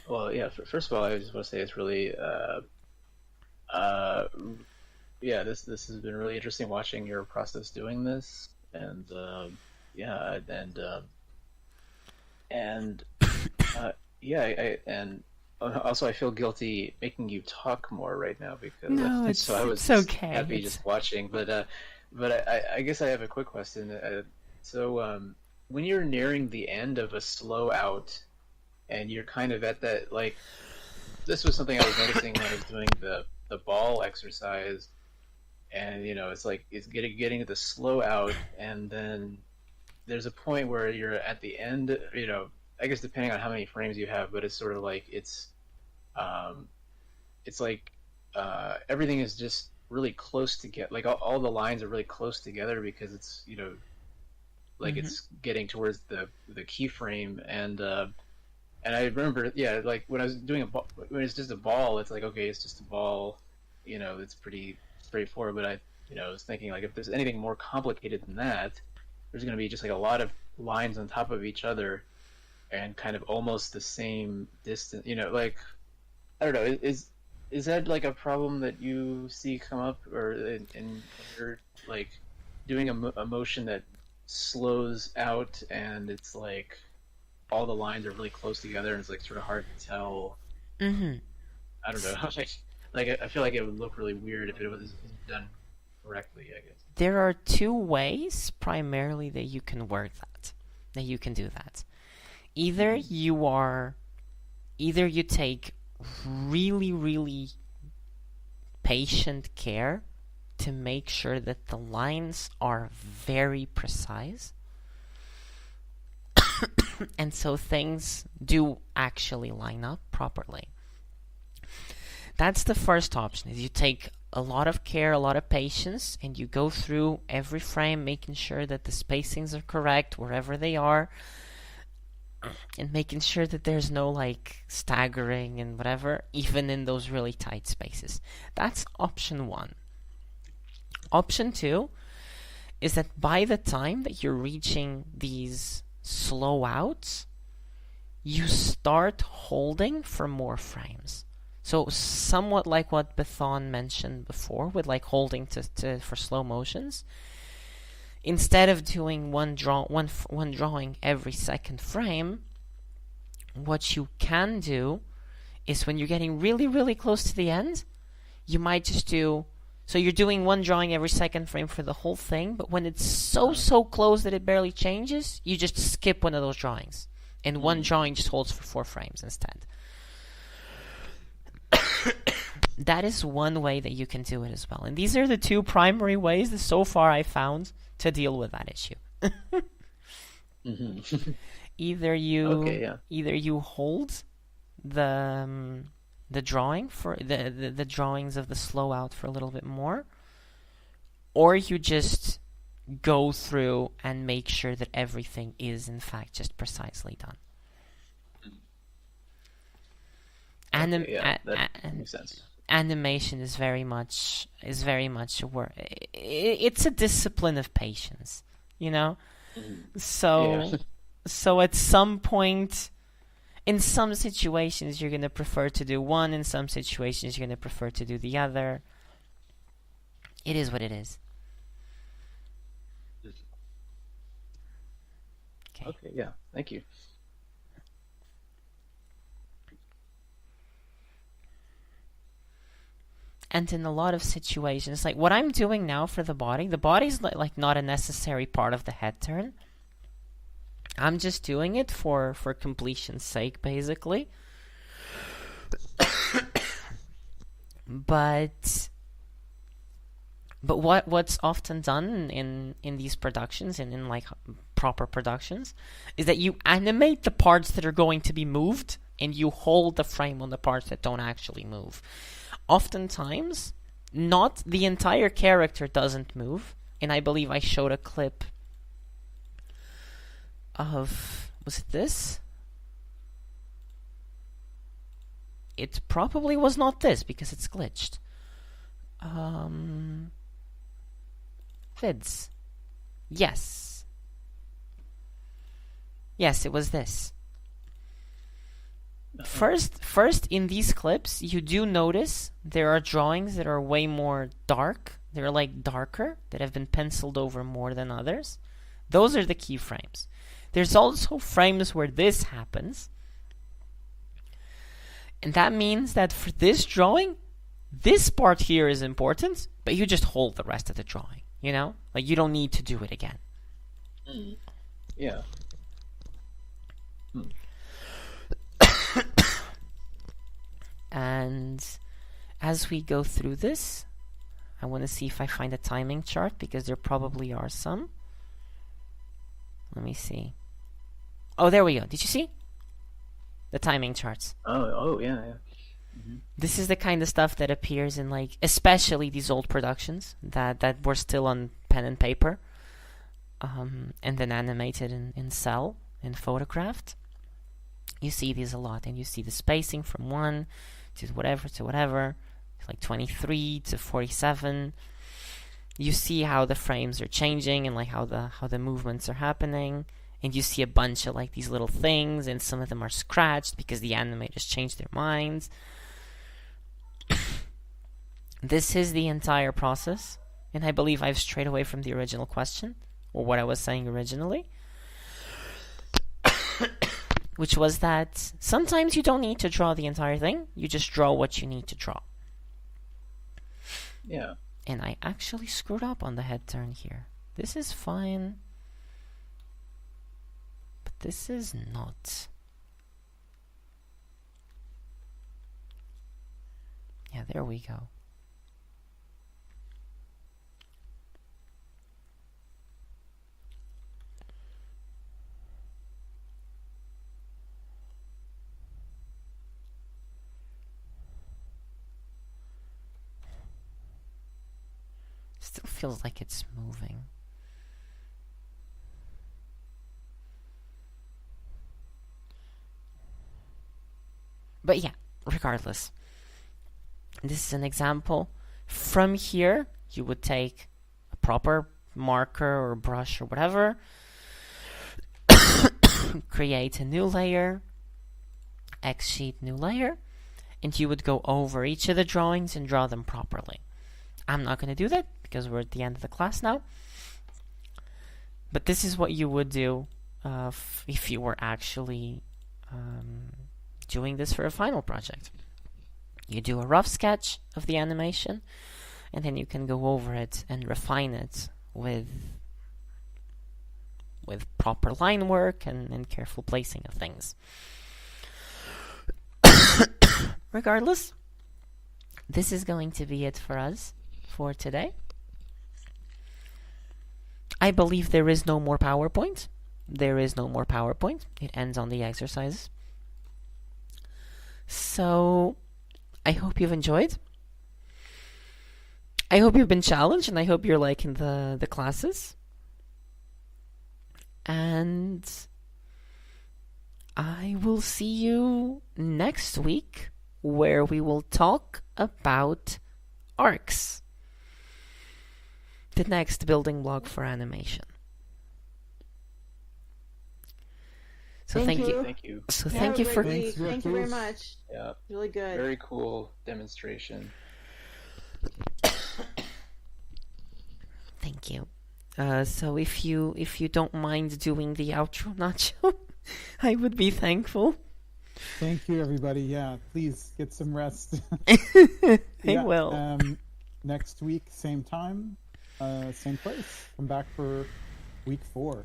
Well, yeah. First of all, I just want to say it's really, this has been really interesting watching your process doing this, and also I feel guilty making you talk more right now because No, so I was it's okay. happy just watching, but I guess I have a quick question. When you're nearing the end of a slow out, and you're kind of at that, like, this was something I was noticing when I was doing the ball exercise, and it's like it's getting to the slow out, and then there's a point where you're at the end. I guess depending on how many frames you have, but it's sort of like it's like everything is just really close to get, like all the lines are really close together because it's like it's getting towards the keyframe, and I remember, like when I was doing when it's just a ball, it's like, okay, it's just a ball, it's pretty straightforward. But I was thinking, like, if there's anything more complicated than that, there's going to be just like a lot of lines on top of each other, and kind of almost the same distance. Like, I don't know, is that like a problem that you see come up, or in you're like doing a motion that slows out, and it's like all the lines are really close together, and it's like sort of hard to tell. I don't know. Like I feel like it would look really weird if it was done correctly, I guess. There are two ways primarily that you can work that you can do that. either you take really, really patient care to make sure that the lines are very precise, and so things do actually line up properly. That's the first option, is you take a lot of care, a lot of patience, and you go through every frame making sure that the spacings are correct wherever they are, and making sure that there's no like staggering and whatever, even in those really tight spaces. That's option 1. Option 2 is that by the time that you're reaching these slow outs, you start holding for more frames. So somewhat like what Bethon mentioned before, with like holding for slow motions. Instead of doing one drawing every second frame, what you can do is when you're getting really, really close to the end, you might just do... So you're doing one drawing every second frame for the whole thing, but when it's so close that it barely changes, you just skip one of those drawings. And one drawing just holds for 4 frames instead. That is one way that you can do it as well. And these are the 2 primary ways that so far I found to deal with that issue. Either you hold the drawing for the drawings of the slow out for a little bit more, or you just go through and make sure that everything is in fact just precisely done. That makes sense. Animation is very much a work. It's a discipline of patience, you know. So at some point, in some situations you're gonna prefer to do one. In some situations you're gonna prefer to do the other. It is what it is. Okay. Yeah. Thank you. And in a lot of situations, like what I'm doing now for the body's like not a necessary part of the head turn. I'm just doing it for completion's sake, basically. But what's often done in these productions and in like proper productions is that you animate the parts that are going to be moved and you hold the frame on the parts that don't actually move. Oftentimes, not the entire character doesn't move, and I believe I showed a clip of... was it this? It probably was not this, because it's glitched. Vids. Yes. Yes, it was this. First, in these clips, you do notice there are drawings that are way more dark. They're like darker, that have been penciled over more than others. Those are the keyframes. There's also frames where this happens. And that means that for this drawing, this part here is important, but you just hold the rest of the drawing, you know? Like, you don't need to do it again. Yeah. And as we go through this, I want to see if I find a timing chart, because there probably are some. Let me see. Oh, there we go. Did you see? The timing charts. Oh, yeah. Mm-hmm. This is the kind of stuff that appears in, like, especially these old productions that were still on pen and paper, and then animated in cell and photographed. You see these a lot, and you see the spacing from 1 to whatever, like 23 to 47. You see how the frames are changing and like how the movements are happening, and you see a bunch of like these little things, and some of them are scratched because the animators changed their minds. This is the entire process, and I believe I've strayed away from the original question, or what I was saying originally. Which was that sometimes you don't need to draw the entire thing. You just draw what you need to draw. Yeah. And I actually screwed up on the head turn here. This is fine. But this is not. Yeah, there we go. Still feels like it's moving. But yeah, regardless. This is an example. From here, you would take a proper marker or brush or whatever, create a new layer, X sheet, new layer, and you would go over each of the drawings and draw them properly. I'm not going to do that because we're at the end of the class now. But this is what you would do if you were actually doing this for a final project. You do a rough sketch of the animation, and then you can go over it and refine it with proper line work and careful placing of things. Regardless, this is going to be it for us for today. I believe there is no more PowerPoint. There is no more PowerPoint. It ends on the exercises. So, I hope you've enjoyed. I hope you've been challenged, and I hope you're liking the classes. And I will see you next week, where we will talk about arcs, the next building block for animation. So thank you. Thank you. So thank you for. Thank you very much. Yeah. Really good. Very cool demonstration. Thank you. So if you don't mind doing the outro, Nacho, I would be thankful. Thank you, everybody. Yeah, please get some rest. I will. Next week, same time, same place. Come back for week 4.